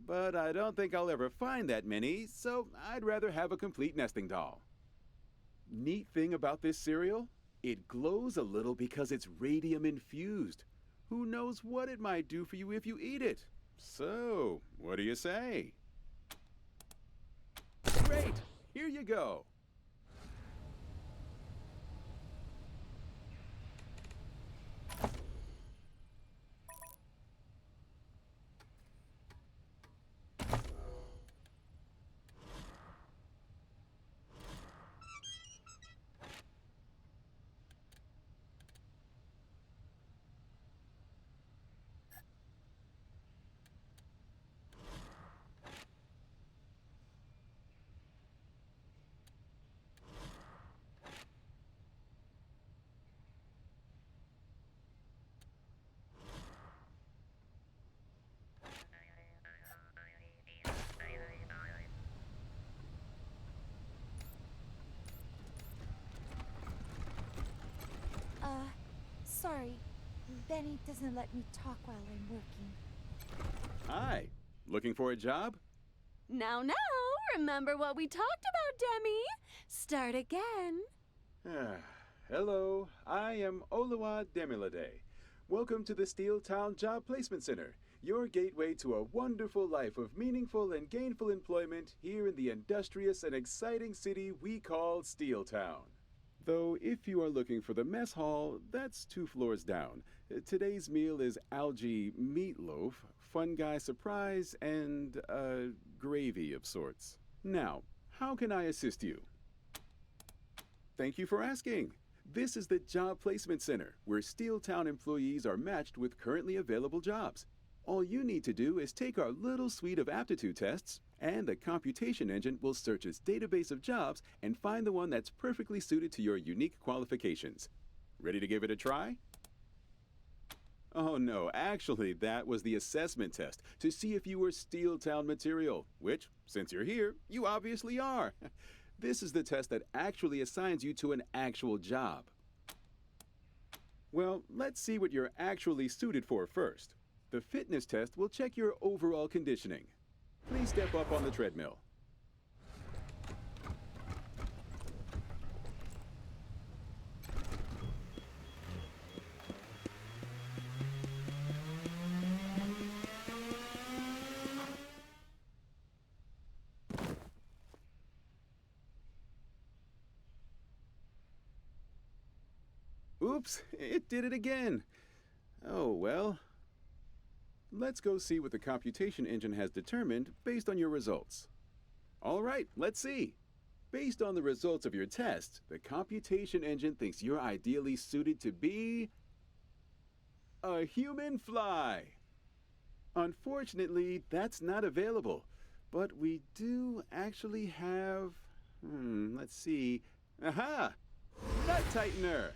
S17: But I don't think I'll ever find that many, so I'd rather have a complete nesting doll. Neat thing about this cereal? It glows a little because it's radium infused. Who knows what it might do for you if you eat it? So, what do you say? Great! Here you go.
S12: Sorry. Benny doesn't let me talk while I'm working.
S17: Hi. Looking for a job?
S6: Now, remember what we talked about, Demi. Start again.
S17: Hello, I am Oluwa Demilade. Welcome to the Steeltown Job Placement Center, your gateway to a wonderful life of meaningful and gainful employment here in the industrious and exciting city we call Steeltown. Though if you are looking for the mess hall, that's 2 floors down. Today's meal is algae meatloaf, fungi surprise, and gravy of sorts. Now, how can I assist you? Thank you for asking. This is the Job Placement Center, where Steeltown employees are matched with currently available jobs. All you need to do is take our little suite of aptitude tests, and the computation engine will search its database of jobs and find the one that's perfectly suited to your unique qualifications. Ready to give it a try? Oh no, actually that was the assessment test to see if you were Steeltown material, which, since you're here, you obviously are. This is the test that actually assigns you to an actual job. Well, let's see what you're actually suited for first. The fitness test will check your overall conditioning. Please step up on the treadmill. Oops, it did it again. Oh, well. Let's go see what the computation engine has determined based on your results. All right, let's see. Based on the results of your test, the computation engine thinks you're ideally suited to be a human fly. Unfortunately, that's not available, but we do actually have, let's see. Aha! Nut tightener!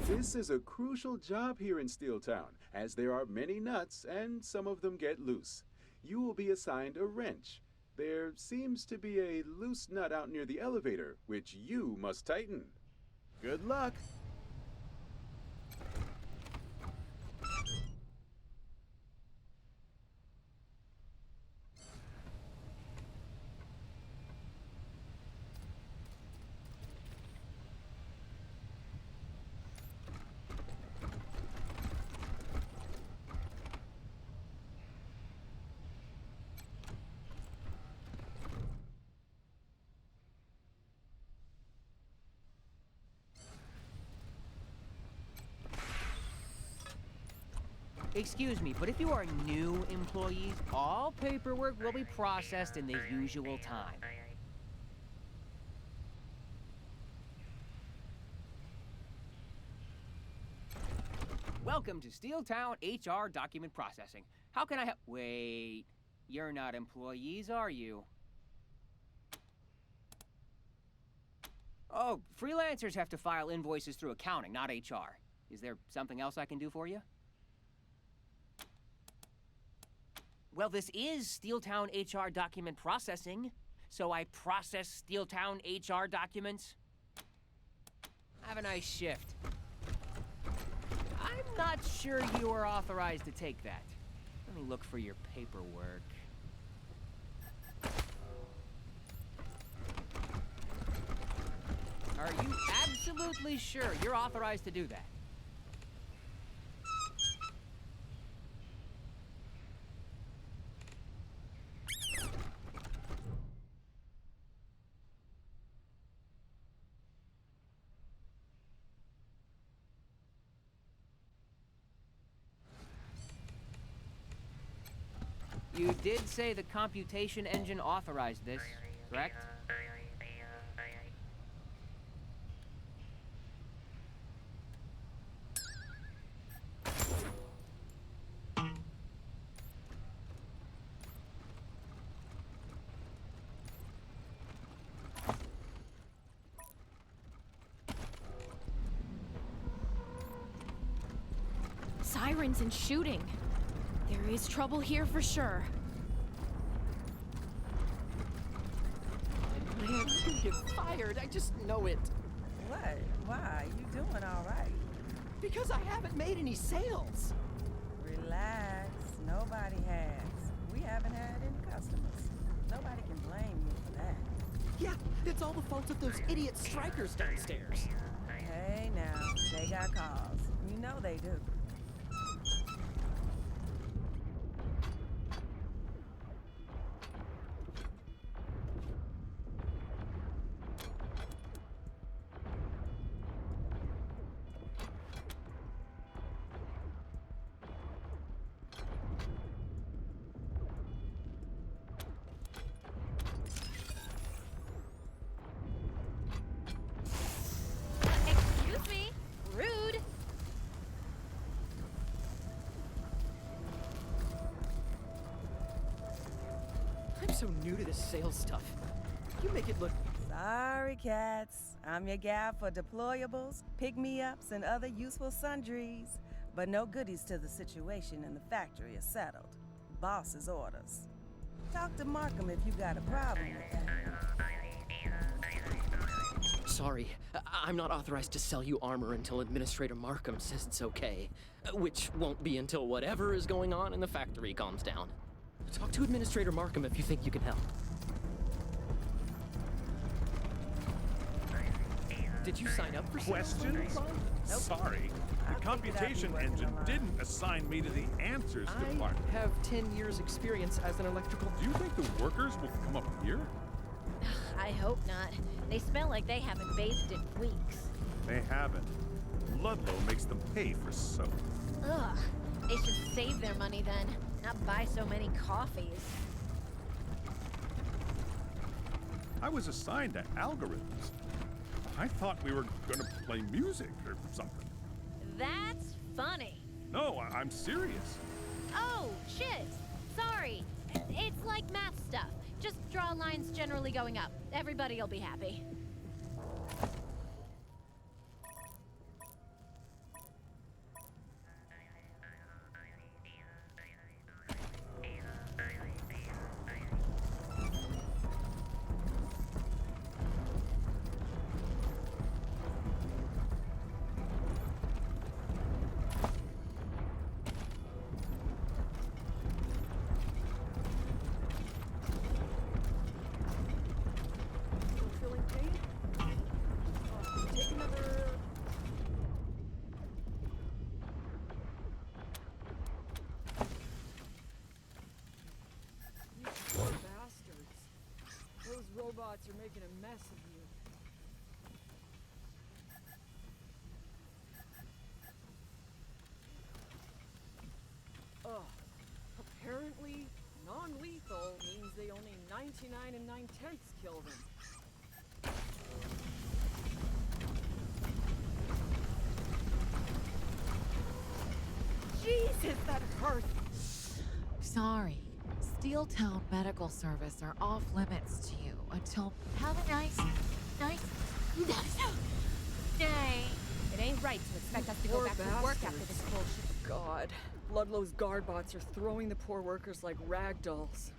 S17: This is a crucial job here in Steeltown, as there are many nuts and some of them get loose. You will be assigned a wrench. There seems to be a loose nut out near the elevator, which you must tighten. Good luck!
S21: Excuse me, but if you are new employees, all paperwork will be processed in the usual time. Welcome to Steeltown HR document processing. How can I help? Wait, you're not employees, are you? Oh, freelancers have to file invoices through accounting, not HR. Is there something else I can do for you? Well, this is Steeltown HR document processing, so I process Steeltown HR documents. Have a nice shift. I'm not sure you are authorized to take that. Let me look for your paperwork. Are you absolutely sure you're authorized to do that? You did say the computation engine authorized this, correct?
S16: Sirens and shooting. There is trouble here for sure.
S3: Man, you can get fired. I just know it.
S22: What? Why? You doing all right?
S3: Because I haven't made any sales.
S22: Relax. Nobody has. We haven't had any customers. Nobody can blame you for that.
S3: Yeah, it's all the fault of those idiot strikers downstairs.
S22: Hey now, they got calls. You know they do.
S3: So new to this sales stuff. You make it look...
S22: Sorry, cats. I'm your gal for deployables, pick-me-ups, and other useful sundries. But no goodies till the situation in the factory is settled. Boss's orders. Talk to Markhem if you got a problem with that.
S3: Sorry, I'm not authorized to sell you armor until Administrator Markhem says it's okay. Which won't be until whatever is going on in the factory calms down. Talk to Administrator Markhem if you think you can help. Did you sign up for
S23: questions?
S22: Nope.
S23: Sorry, the computation engine didn't assign me to the answers department.
S3: I have 10 years experience as an electrical...
S23: Do you think the workers will come up here?
S24: I hope not. They smell like they haven't bathed in weeks.
S23: They haven't. Ludlow makes them pay for soap.
S24: Ugh. They should save their money then. Not buy so many coffees.
S23: I was assigned to algorithms. I thought we were gonna play music or something.
S24: That's funny.
S23: No, I'm serious.
S24: Oh, shit. Sorry. It's like math stuff. Just draw lines generally going up. Everybody'll be happy.
S25: Robots are making a mess of you. Apparently, non-lethal means they only 99 9/10 kill them.
S15: Jesus, that hurt!
S26: Sorry. Steeltown Medical Service are off limits to you until... Have a nice day.
S6: It ain't right to expect us to go back to work after this bullshit.
S25: God. Ludlow's guard bots are throwing the poor workers like rag dolls.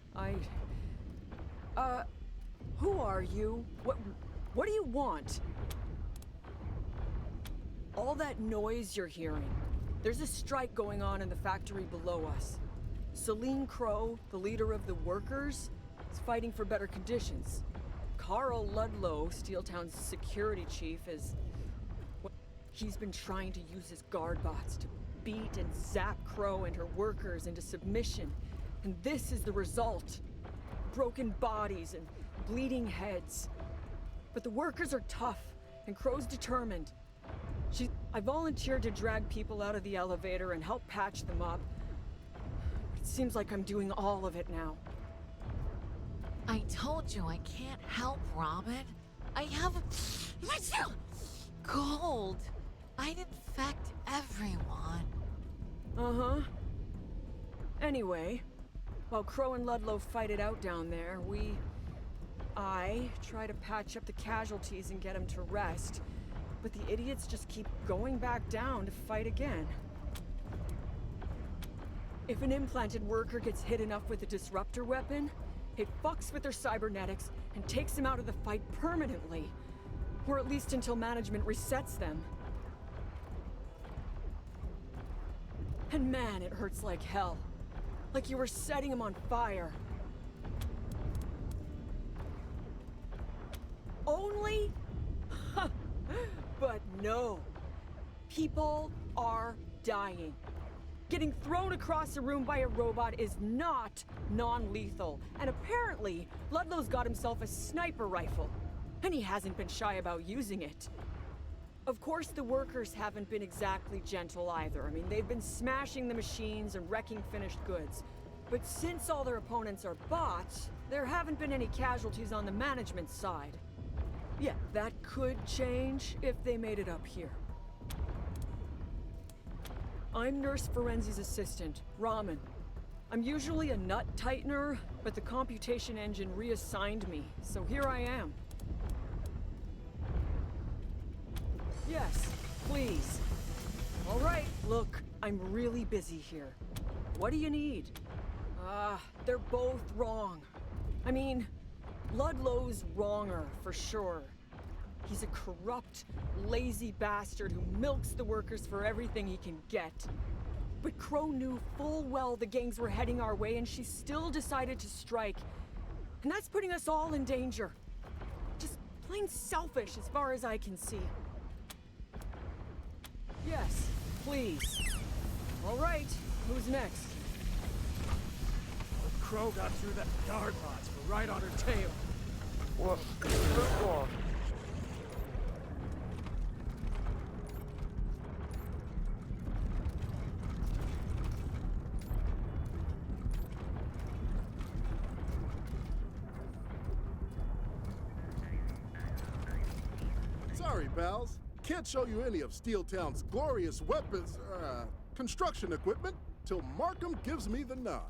S25: Who are you? What do you want? All that noise you're hearing. There's a strike going on in the factory below us. Celine Crow, the leader of the workers, is fighting for better conditions. Carl Ludlow, Steeltown's security chief, he's been trying to use his guard bots to beat and zap Crow and her workers into submission. And this is the result. Broken bodies and bleeding heads. But the workers are tough, and Crow's determined. I volunteered to drag people out of the elevator and help patch them up. It seems like I'm doing all of it now.
S26: I told you I can't help, Robin. I have cold. I'd infect everyone.
S25: Uh-huh. Anyway, while Crow and Ludlow fight it out down there, I try to patch up the casualties and get them to rest. But the idiots just keep going back down to fight again. If an implanted worker gets hit enough with a disruptor weapon, it fucks with their cybernetics and takes them out of the fight permanently. Or at least until management resets them. And man, it hurts like hell. Like you were setting them on fire. Only? But no. People are dying. Getting thrown across a room by a robot is not non-lethal. And apparently, Ludlow's got himself a sniper rifle. And he hasn't been shy about using it. Of course, the workers haven't been exactly gentle either. I mean, they've been smashing the machines and wrecking finished goods. But since all their opponents are bots, there haven't been any casualties on the management side. Yeah, that could change if they made it up here. I'm Nurse Ferenzi's assistant, Raman. I'm usually a nut tightener, but the computation engine reassigned me, so here I am. Yes, please. All right, look, I'm really busy here. What do you need? They're both wrong. I mean, Ludlow's wronger, for sure. He's a corrupt, lazy bastard who milks the workers for everything he can get. But Crow knew full well the gangs were heading our way, and she still decided to strike. And that's putting us all in danger. Just plain selfish as far as I can see. Yes, please. All right, who's next?
S5: Crow got through that guard bots, but right on her tail.
S1: What?
S20: Sorry, pals. Can't show you any of Steeltown's glorious weapons, construction equipment, till Markhem gives me the nod.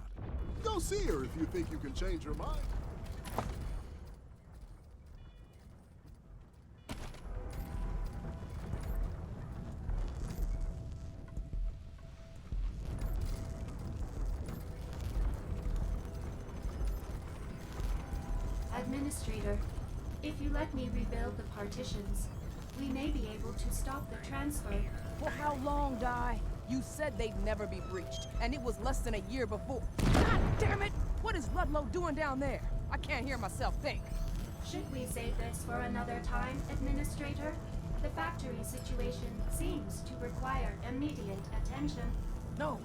S20: Go see her if you think you can change her mind.
S2: Administrator, if you let me rebuild the partitions, we may be able to stop the transfer.
S4: For how long, Di? You said they'd never be breached, and it was less than a year before. God damn it! What is Ludlow doing down there? I can't hear myself think.
S2: Should we save this for another time, Administrator? The factory situation seems to require immediate attention.
S4: No.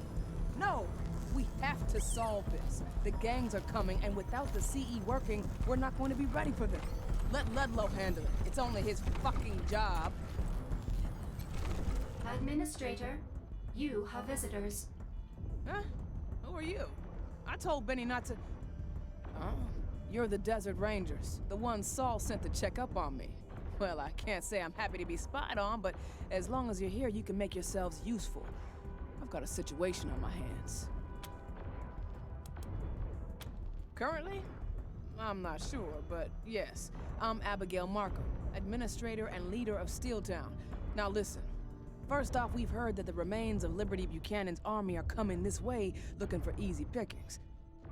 S4: We have to solve this. The gangs are coming, and without the CE working, we're not going to be ready for them. Let Ludlow handle it. It's only his fucking job.
S2: Administrator, you have visitors.
S4: Huh? Who are you? I told Benny not to... Oh, you're the Desert Rangers. The ones Saul sent to check up on me. Well, I can't say I'm happy to be spied on, but as long as you're here, you can make yourselves useful. I've got a situation on my hands. Currently? I'm not sure, but yes. I'm Abigail Markhem, administrator and leader of Steeltown. Now listen, First off, we've heard that the remains of Liberty Buchanan's army are coming this way, looking for easy pickings.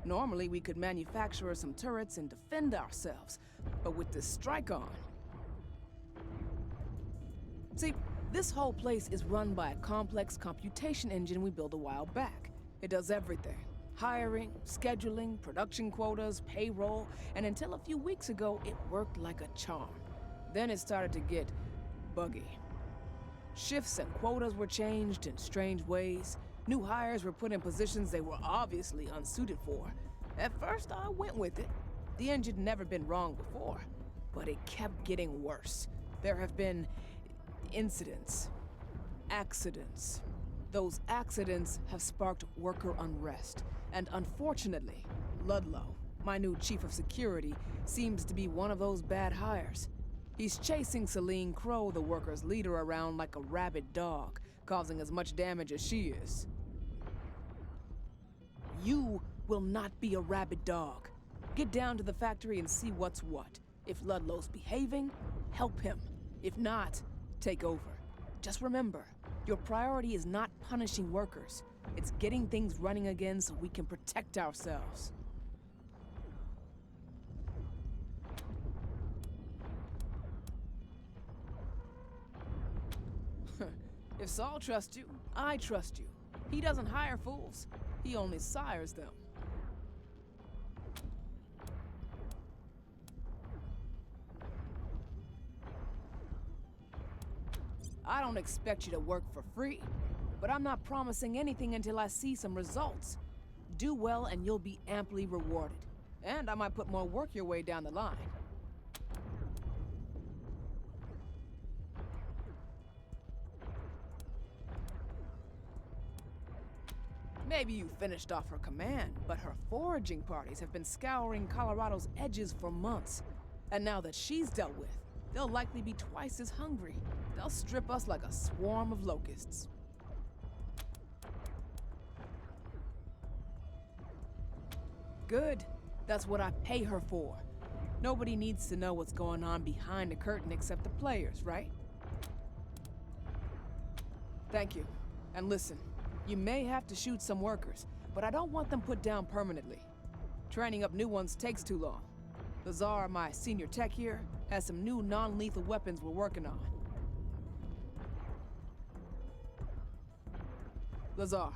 S4: Normally, we could manufacture some turrets and defend ourselves, but with this strike on... See, this whole place is run by a complex computation engine we built a while back. It does everything. Hiring, scheduling, production quotas, payroll, and until a few weeks ago, it worked like a charm. Then it started to get buggy. Shifts and quotas were changed in strange ways. New hires were put in positions they were obviously unsuited for. At first, I went with it. The engine had never been wrong before, but it kept getting worse. There have been incidents, accidents. Those accidents have sparked worker unrest, and unfortunately, Ludlow, my new chief of security, seems to be one of those bad hires. He's chasing Celine Crow, the workers' leader, around like a rabid dog, causing as much damage as she is. You will not be a rabid dog. Get down to the factory and see what's what. If Ludlow's behaving, help him. If not, take over. Just remember, your priority is not punishing workers. It's getting things running again so we can protect ourselves. If Saul trusts you, I trust you. He doesn't hire fools. He only sires them. I don't expect you to work for free, but I'm not promising anything until I see some results. Do well and you'll be amply rewarded. And I might put more work your way down the line. Maybe you finished off her command, but her foraging parties have been scouring Colorado's edges for months. And now that she's dealt with, they'll likely be twice as hungry. They'll strip us like a swarm of locusts. Good. That's what I pay her for. Nobody needs to know what's going on behind the curtain except the players, right? Thank you. And listen, you may have to shoot some workers, but I don't want them put down permanently. Training up new ones takes too long. Lazar, my senior tech here, has some new non-lethal weapons we're working on. Lazar,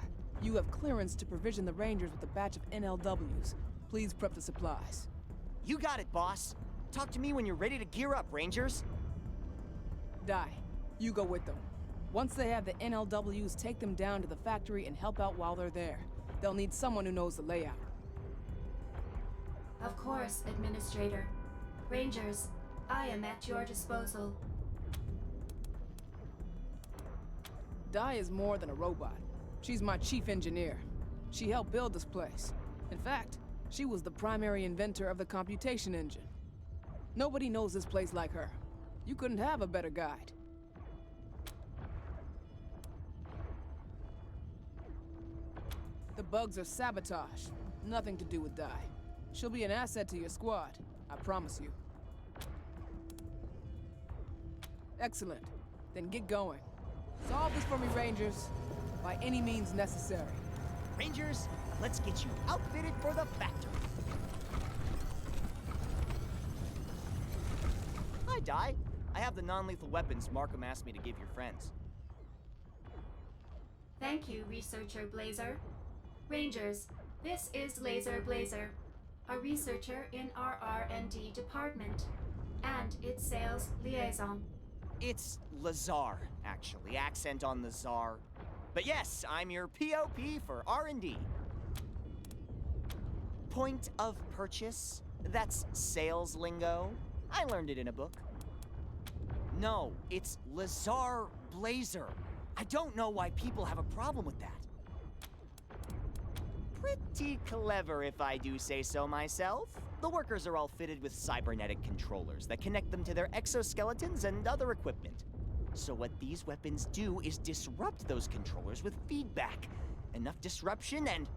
S4: you have clearance to provision the Rangers with a batch of NLWs. Please prep the supplies.
S1: You got it, boss. Talk to me when you're ready to gear up, Rangers.
S4: Die. You go with them. Once they have the NLWs, take them down to the factory and help out while they're there. They'll need someone who knows the layout.
S2: Of course, Administrator. Rangers, I am at your disposal.
S4: Di is more than a robot. She's my chief engineer. She helped build this place. In fact, she was the primary inventor of the computation engine. Nobody knows this place like her. You couldn't have a better guide. The bugs are sabotage. Nothing to do with Di. She'll be an asset to your squad, I promise you. Excellent. Then get going. Solve this for me, Rangers. By any means necessary.
S1: Rangers, let's get you outfitted for the factory. Hi, Di. I have the non-lethal weapons Markhem asked me to give your friends.
S2: Thank you, Researcher Blazer. Rangers, this is Laser Blazer, a researcher in our R&D department, and its sales liaison.
S1: It's Lazar, actually. Accent on the czar. But yes, I'm your POP for R&D. Point of purchase? That's sales lingo. I learned it in a book. No, it's Lazar Blazer. I don't know why people have a problem with that. Pretty clever, if I do say so myself. The workers are all fitted with cybernetic controllers that connect them to their exoskeletons and other equipment. So what these weapons do is disrupt those controllers with feedback. Enough disruption and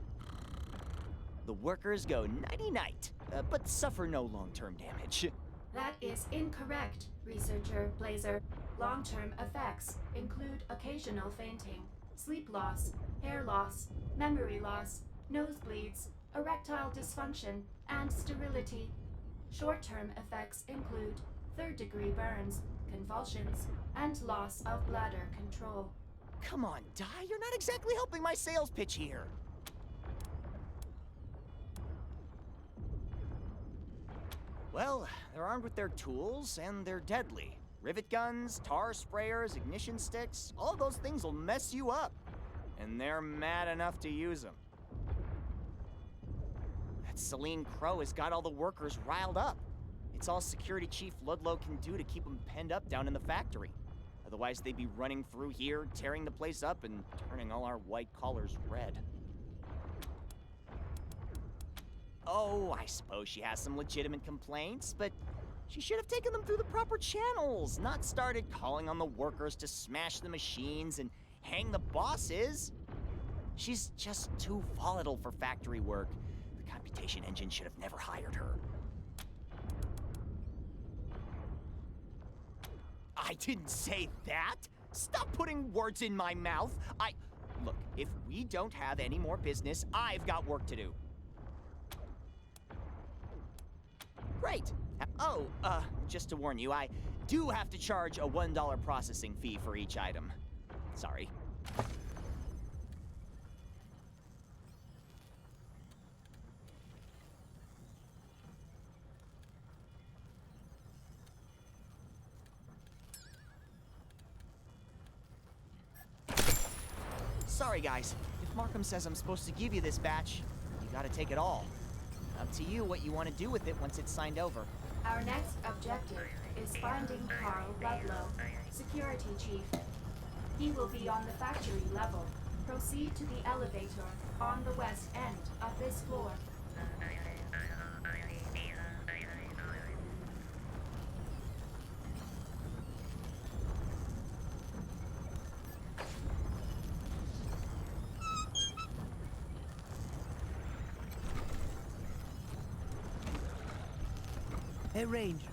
S1: the workers go nighty-night, but suffer no long-term damage.
S2: That is incorrect, Researcher Blazer. Long-term effects include occasional fainting, sleep loss, hair loss, memory loss, nosebleeds, erectile dysfunction, and sterility. Short-term effects include third-degree burns, convulsions, and loss of bladder control.
S1: Come on, Di, you're not exactly helping my sales pitch here. Well, they're armed with their tools, and they're deadly. Rivet guns, tar sprayers, ignition sticks, all those things will mess you up. And they're mad enough to use them. That Celine Crow has got all the workers riled up. It's all Security Chief Ludlow can do to keep them penned up down in the factory. Otherwise, they'd be running through here, tearing the place up, and turning all our white collars red. Oh, I suppose she has some legitimate complaints, but she should have taken them through the proper channels, not started calling on the workers to smash the machines and hang the bosses. She's just too volatile for factory work. The computation engine should have never hired her. I didn't say that! Stop putting words in my mouth! Look, if we don't have any more business, I've got work to do. Great. Oh, just to warn you, I do have to charge a $1 processing fee for each item. Sorry. Sorry, guys. If Markhem says I'm supposed to give you this batch, you gotta take it all. Up to you what you want to do with it once it's signed over.
S2: Our next objective is finding Carl Ludlow, Security Chief. He will be on the factory level. Proceed to the elevator on the west end of this floor.
S7: Hey, Rangers.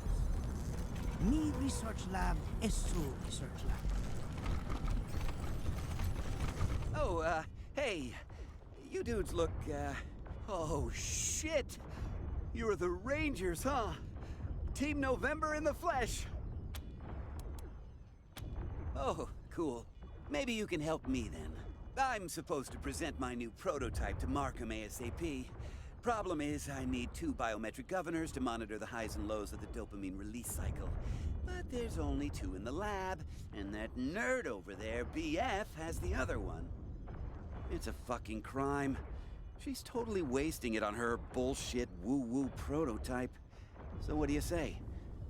S7: Me research lab is true research lab.
S8: Oh, hey. You dudes look, oh, shit! You're the Rangers, huh? Team November in the flesh! Oh, cool. Maybe you can help me then. I'm supposed to present my new prototype to Markhem ASAP. Problem is, I need 2 biometric governors to monitor the highs and lows of the dopamine release cycle. But there's only 2 in the lab, and that nerd over there, BF, has the other one. It's a fucking crime. She's totally wasting it on her bullshit woo-woo prototype. So what do you say?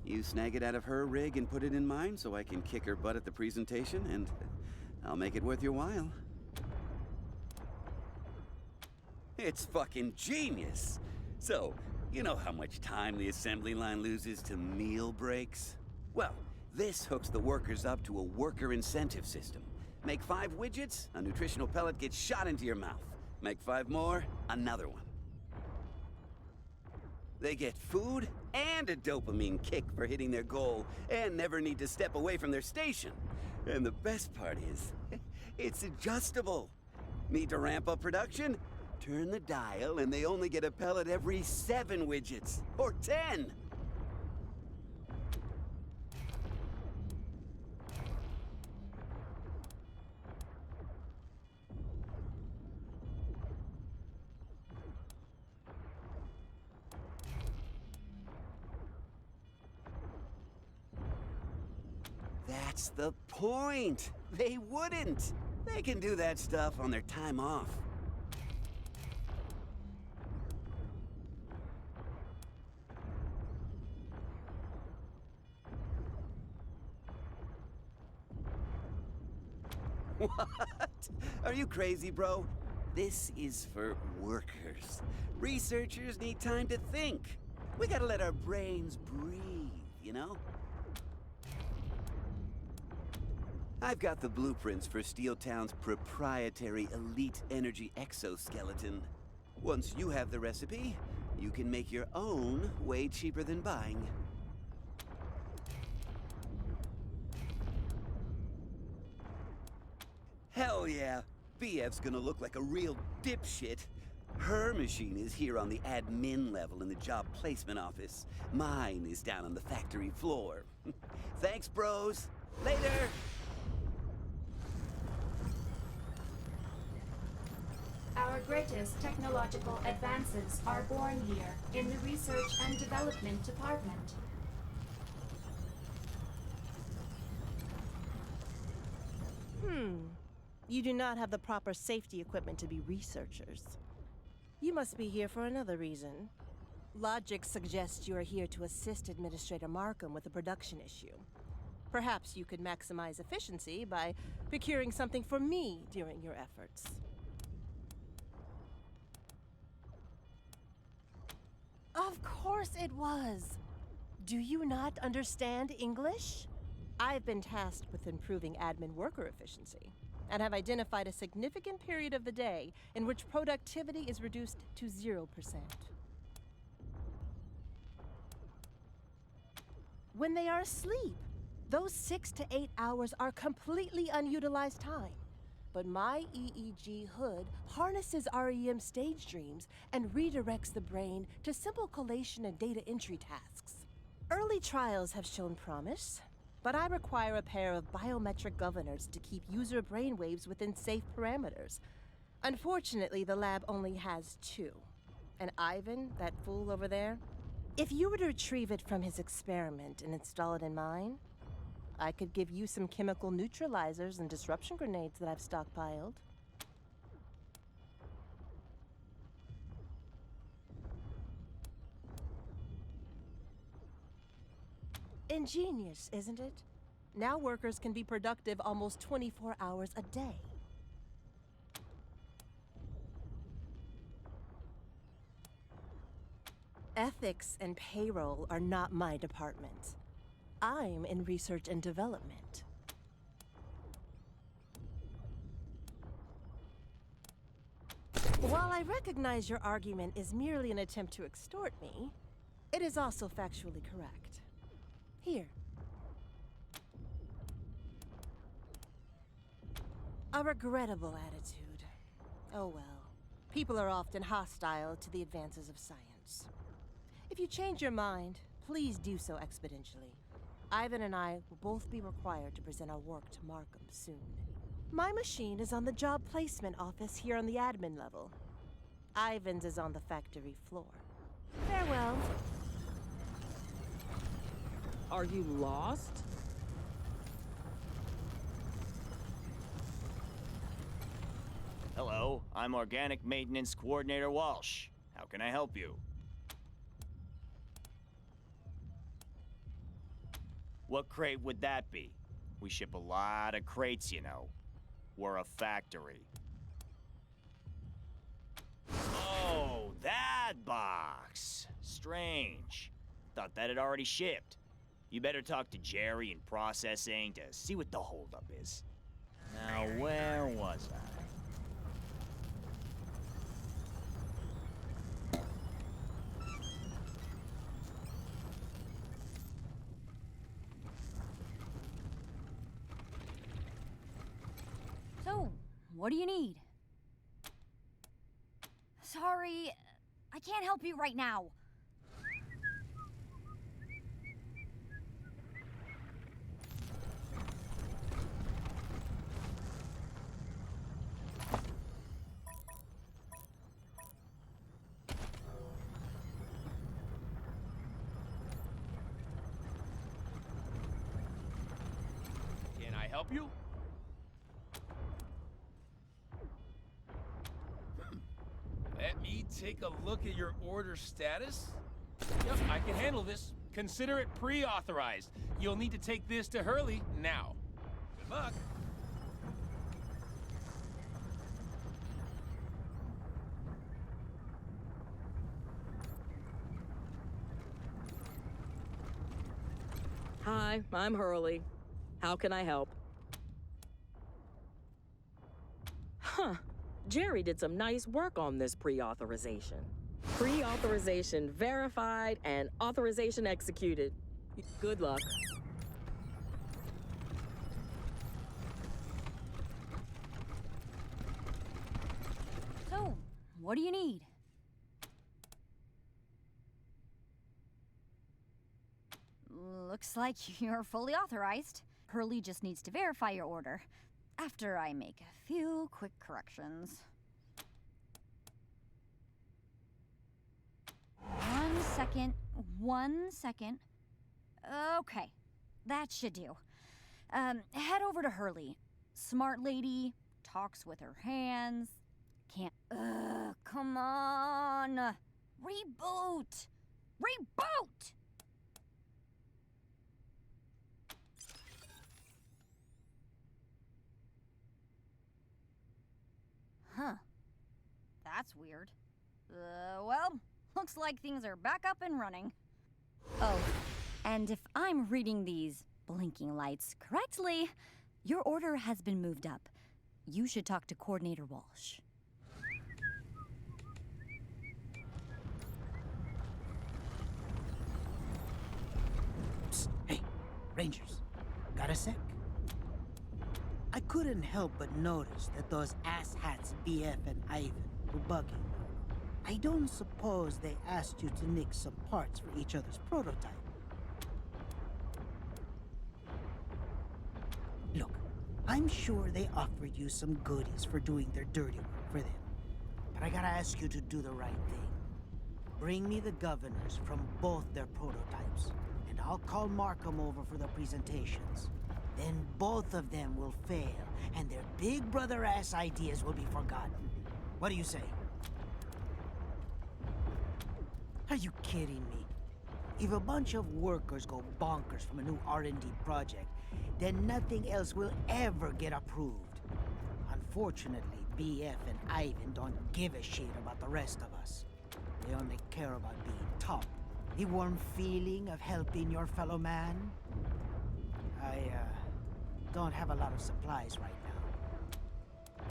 S8: You snag it out of her rig and put it in mine so I can kick her butt at the presentation, and I'll make it worth your while. It's fucking genius! So, you know how much time the assembly line loses to meal breaks? Well, this hooks the workers up to a worker incentive system. Make 5 widgets, a nutritional pellet gets shot into your mouth. Make 5 more, another one. They get food and a dopamine kick for hitting their goal and never need to step away from their station. And the best part is, it's adjustable. Need to ramp up production? Turn the dial and they only get a pellet every 7 widgets, or 10. That's the point. They wouldn't. They can do that stuff on their time off. What? Are you crazy, bro? This is for workers. Researchers need time to think. We gotta let our brains breathe, you know? I've got the blueprints for Steeltown's proprietary elite energy exoskeleton. Once you have the recipe, you can make your own way cheaper than buying. Hell yeah. BF's gonna look like a real dipshit. Her machine is here on the admin level in the job placement office. Mine is down on the factory floor. Thanks, bros. Later!
S2: Our greatest technological advances are born here in the Research and Development Department.
S9: You do not have the proper safety equipment to be researchers. You must be here for another reason. Logic suggests you are here to assist Administrator Markhem with a production issue. Perhaps you could maximize efficiency by procuring something for me during your efforts. Of course it was. Do you not understand English? I've been tasked with improving admin worker efficiency, and have identified a significant period of the day in which productivity is reduced to 0%. When they are asleep, those 6 to 8 hours are completely unutilized time. But my EEG hood harnesses REM stage dreams and redirects the brain to simple collation and data entry tasks. Early trials have shown promise, but I require a pair of biometric governors to keep user brainwaves within safe parameters. Unfortunately, the lab only has 2. And Ivan, that fool over there, if you were to retrieve it from his experiment and install it in mine, I could give you some chemical neutralizers and disruption grenades that I've stockpiled. Ingenious, isn't it? Now workers can be productive almost 24 hours a day. Ethics and payroll are not my department. I'm in research and development. While I recognize your argument is merely an attempt to extort me, it is also factually correct. Here. A regrettable attitude. Oh well. People are often hostile to the advances of science. If you change your mind, please do so exponentially. Ivan and I will both be required to present our work to Markhem soon. My machine is on the job placement office here on the admin level. Ivan's is on the factory floor. Farewell.
S10: Are you lost?
S1: Hello, I'm Organic Maintenance Coordinator Walsh. How can I help you? What crate would that be? We ship a lot of crates, you know. We're a factory. Oh, that box. Strange. Thought that had already shipped. You better talk to Jerry in processing to see what the holdup is. Now, where was I?
S11: So, what do you need? Sorry, I can't help you right now.
S13: Can I help you? Let me take a look at your order status. Yep, I can handle this. Consider it pre-authorized. You'll need to take this to Hurley now. Good luck.
S10: Hi, I'm Hurley. How can I help? Huh. Jerry did some nice work on this pre-authorization. Pre-authorization verified and authorization executed. Good luck.
S11: What do you need? Looks like you're fully authorized. Hurley just needs to verify your order, after I make a few quick corrections. 1 second. Okay, that should do. Head over to Hurley. Smart lady, talks with her hands. Can't. Come on! Reboot! Reboot! Huh. That's weird. Well, looks like things are back up and running. Oh, and if I'm reading these blinking lights correctly, your order has been moved up. You should talk to Coordinator Walsh.
S7: Psst, hey, Rangers, got a sec? I couldn't help but notice that those asshats BF and Ivan were bugging. I don't suppose they asked you to nick some parts for each other's prototype. Look, I'm sure they offered you some goodies for doing their dirty work for them. But I gotta ask you to do the right thing. Bring me the governors from both their prototypes, and I'll call Markhem over for the presentations. Then both of them will fail, and their big brother-ass ideas will be forgotten. What do you say? Are you kidding me? If a bunch of workers go bonkers from a new R&D project, then nothing else will ever get approved. Unfortunately, BF and Ivan don't give a shit about the rest of us. They only care about being top. The warm feeling of helping your fellow man. I don't have a lot of supplies right now.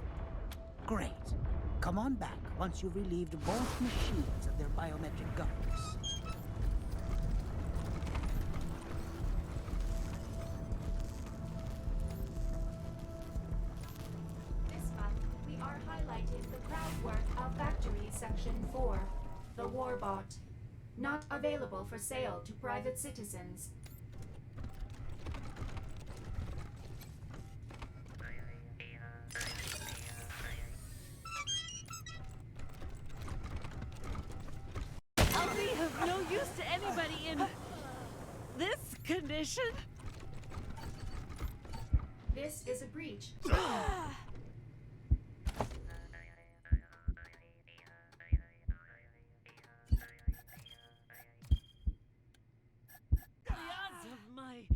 S7: Great. Come on back once you've relieved both machines of their biometric governors.
S2: This month, we are highlighting the crowd work of Factory Section 4, the Warbot. Not available for sale to private citizens.
S10: I'll be of no use to anybody in this condition.
S2: This is a breach.
S10: The odds of my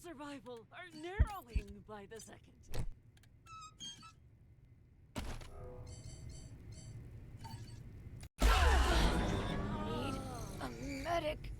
S10: survival are narrowing by the second.
S6: Need a medic.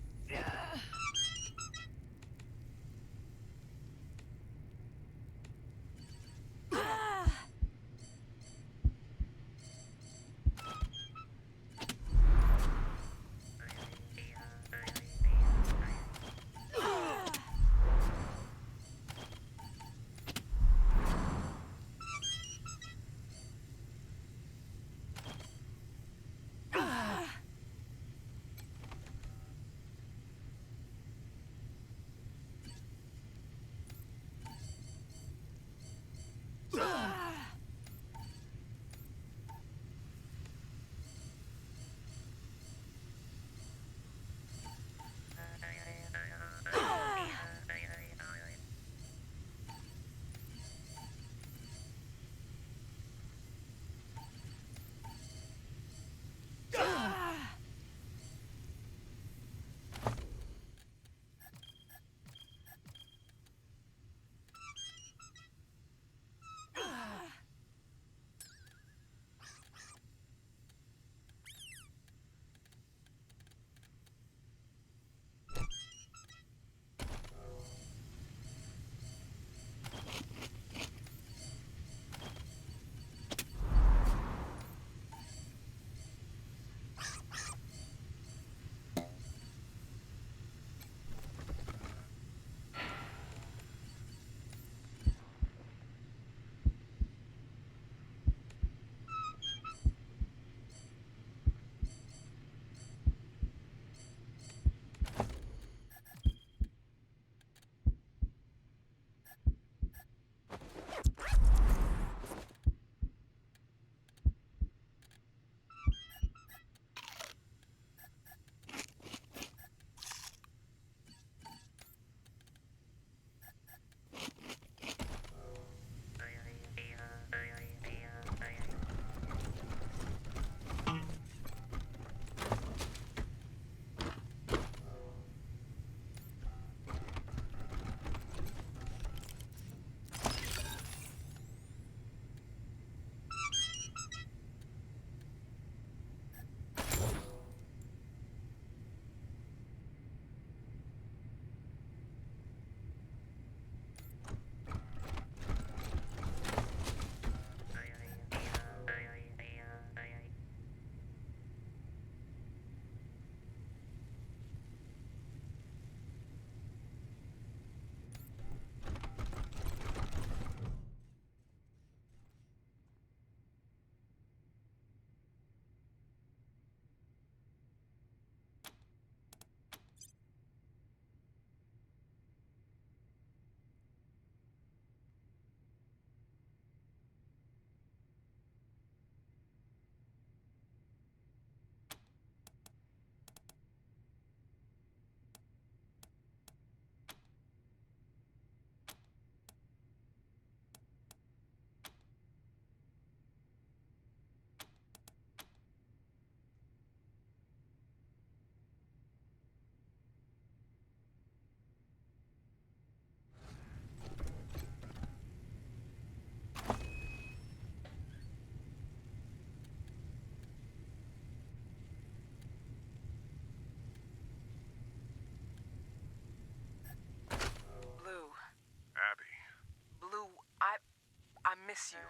S25: miss you.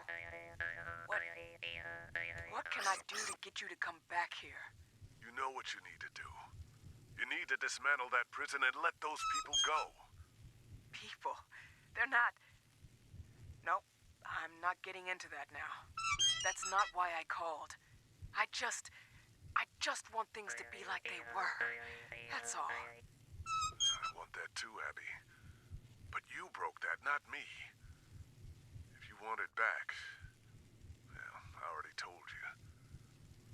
S25: What can I do to get you to come back here?
S12: You know what you need to do. You need to dismantle that prison and let those people go.
S25: People? They're not... Nope, I'm not getting into that now. That's not why I called. I just want things to be like they were. That's all.
S12: I want that too, Abby. But you broke that, not me. If you want it back, well, I already told you.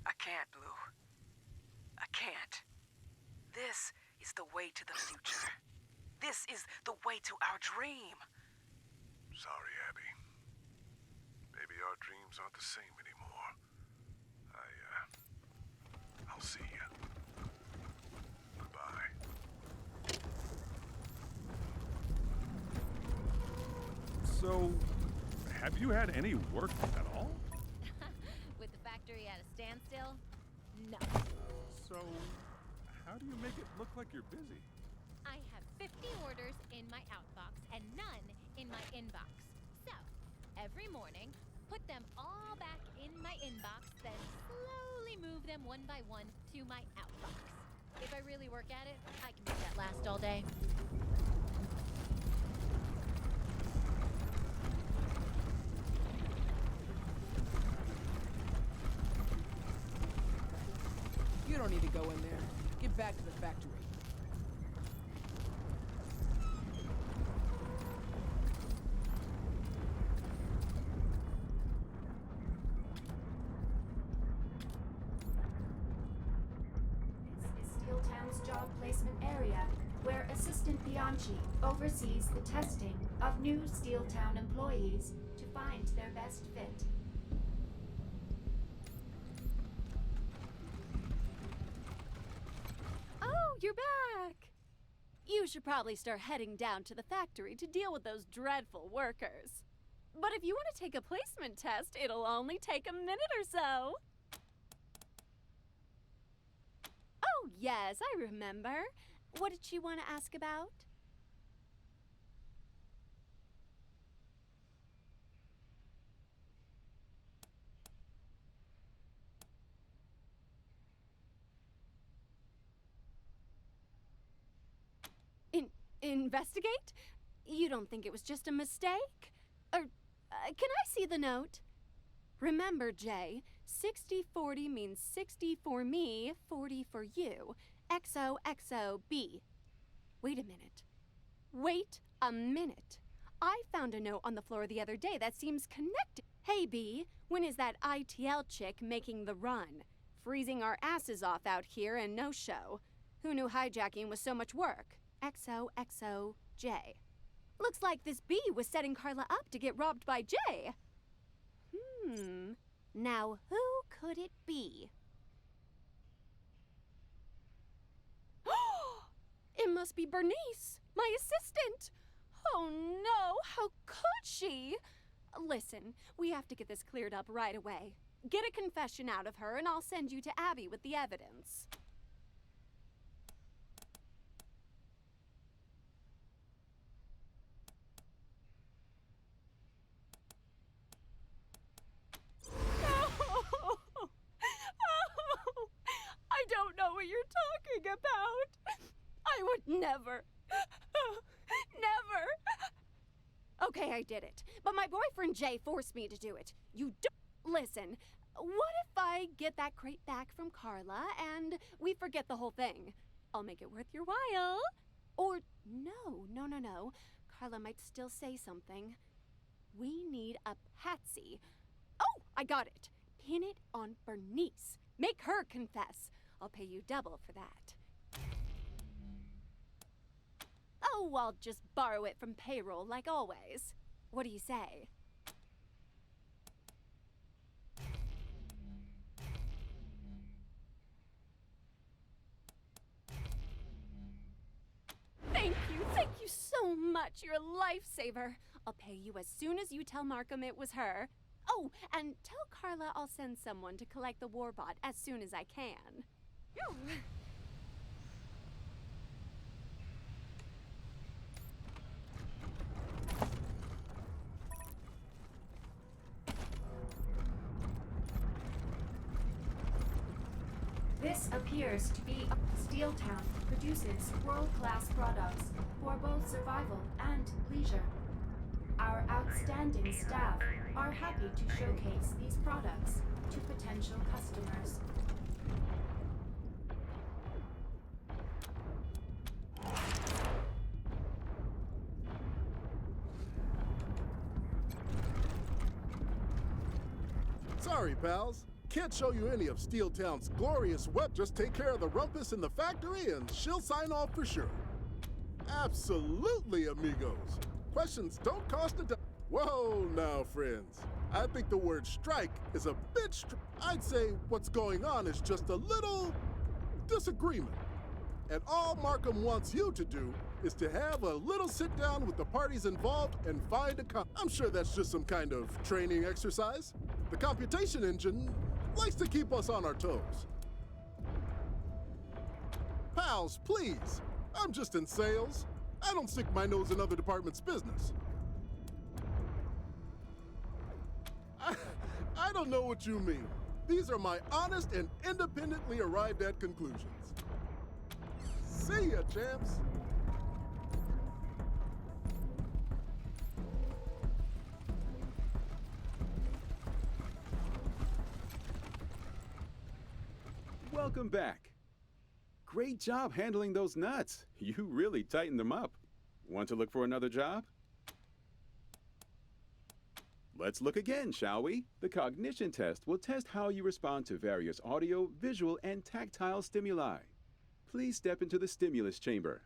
S25: I can't, Blue. I can't. This is the way to the future. This is the way to our dream.
S12: Sorry, Abby. Maybe our dreams aren't the same anymore. I'll see you. Goodbye.
S23: So, have you had any work at all?
S24: With the factory at a standstill? No.
S23: So, how do you make it look like you're busy?
S24: I have 50 orders in my outbox and none in my inbox. So, every morning, put them all back in my inbox, then slowly move them one by one to my outbox. If I really work at it, I can make that last all day.
S4: You don't need to go in there. Get back to the factory.
S2: This is Steeltown's job placement area, where Assistant Bianchi oversees the testing of new Steeltown employees to find their best fit.
S6: Oh, you're back! You should probably start heading down to the factory to deal with those dreadful workers. But if you want to take a placement test, it'll only take a minute or so. Oh, yes, I remember. What did she want to ask about? Investigate? You don't think it was just a mistake? Or, can I see the note? Remember, Jay, 60-40 means 60 for me, 40 for you. XOXOB. Wait a minute. Wait a minute. I found a note on the floor the other day that seems connected. Hey, B, when is that ITL chick making the run? Freezing our asses off out here and no show. Who knew hijacking was so much work? XOXOJ. Looks like this B was setting Carla up to get robbed by Jay. Now who could it be? It must be Bernice, my assistant. Oh no, how could she? Listen, we have to get this cleared up right away. Get a confession out of her and I'll send you to Abby with the evidence. I don't know what you're talking about. I would never. Never. Okay, I did it. But my boyfriend Jay forced me to do it. You don't. Listen, what if I get that crate back from Carla and we forget the whole thing? I'll make it worth your while. Or no. Carla might still say something. We need a patsy. Oh, I got it. Pin it on Bernice. Make her confess. I'll pay you double for that. Oh, I'll just borrow it from payroll like always. What do you say? Thank you so much. You're a lifesaver. I'll pay you as soon as you tell Markhem it was her. Oh, and tell Carla I'll send someone to collect the warbot as soon as I can.
S2: This appears to be Steeltown produces world-class products for both survival and leisure. Our outstanding staff are happy to showcase these products to potential customers.
S20: Sorry, pals. Can't show you any of Steeltown's glorious web. Just take care of the rumpus in the factory and she'll sign off for sure. Absolutely, amigos. Questions don't cost a dime. Whoa, now, friends. I think the word strike is a bit I'd say what's going on is just a little disagreement. And all Markhem wants you to do is to have a little sit down with the parties involved and find a I'm sure that's just some kind of training exercise. The computation engine likes to keep us on our toes. Pals, please. I'm just in sales. I don't stick my nose in other departments' business. I don't know what you mean. These are my honest and independently arrived at conclusions. See ya, champs.
S14: Welcome back. Great job handling those nuts. You really tightened them up. Want to look for another job? Let's look again, shall we? The cognition test will test how you respond to various audio, visual, and tactile stimuli. Please step into the stimulus chamber.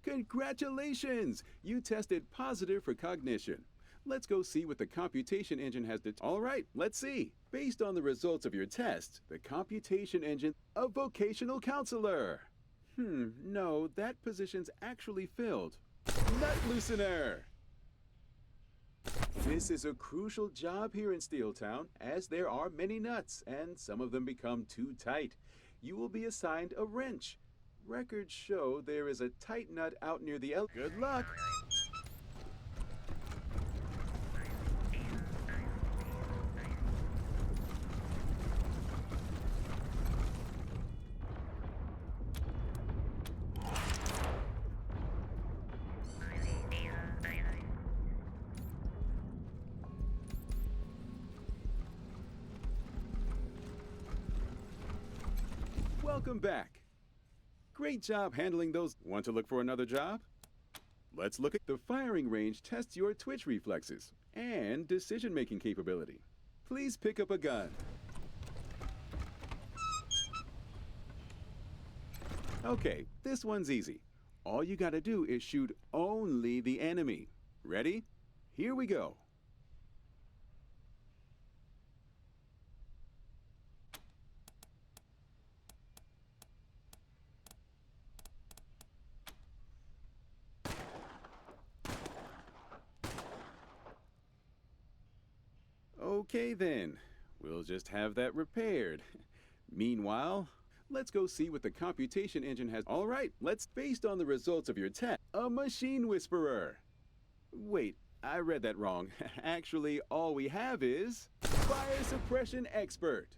S14: Congratulations! You tested positive for cognition. Let's go see what the computation engine has to... All right, let's see. Based on the results of your test, the computation engine... A vocational counselor! No, that position's actually filled. Nut loosener! This is a crucial job here in Steeltown, as there are many nuts, and some of them become too tight. You will be assigned a wrench. Records show there is a tight nut out near the Good luck! Welcome back. Great job handling those. Want to look for another job? Let's look at the firing range tests your twitch reflexes and decision-making capability. Please pick up a gun. Okay, this one's easy. All you gotta do is shoot only the enemy. Ready? Here we go. Okay then, we'll just have that repaired. Meanwhile, let's go see what the computation engine has. All right, based on the results of your test, a machine whisperer. Wait, I read that wrong. Actually, all we have is fire suppression expert.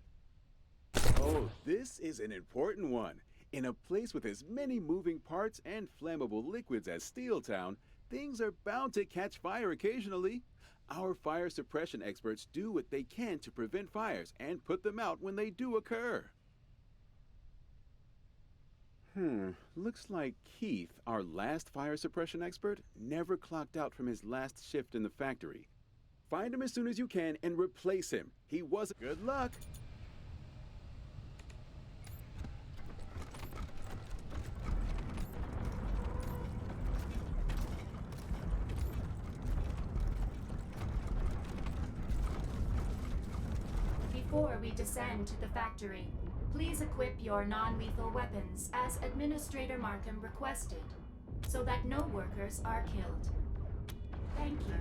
S14: Oh, this is an important one. In a place with as many moving parts and flammable liquids as Steeltown, things are bound to catch fire occasionally. Our fire suppression experts do what they can to prevent fires and put them out when they do occur. Looks like Keith, our last fire suppression expert, never clocked out from his last shift in the factory. Find him as soon as you can and replace him. He wasn't. Good luck!
S2: Before we descend to the factory, please equip your non-lethal weapons as Administrator Markhem requested. so that no workers are killed. Thank you.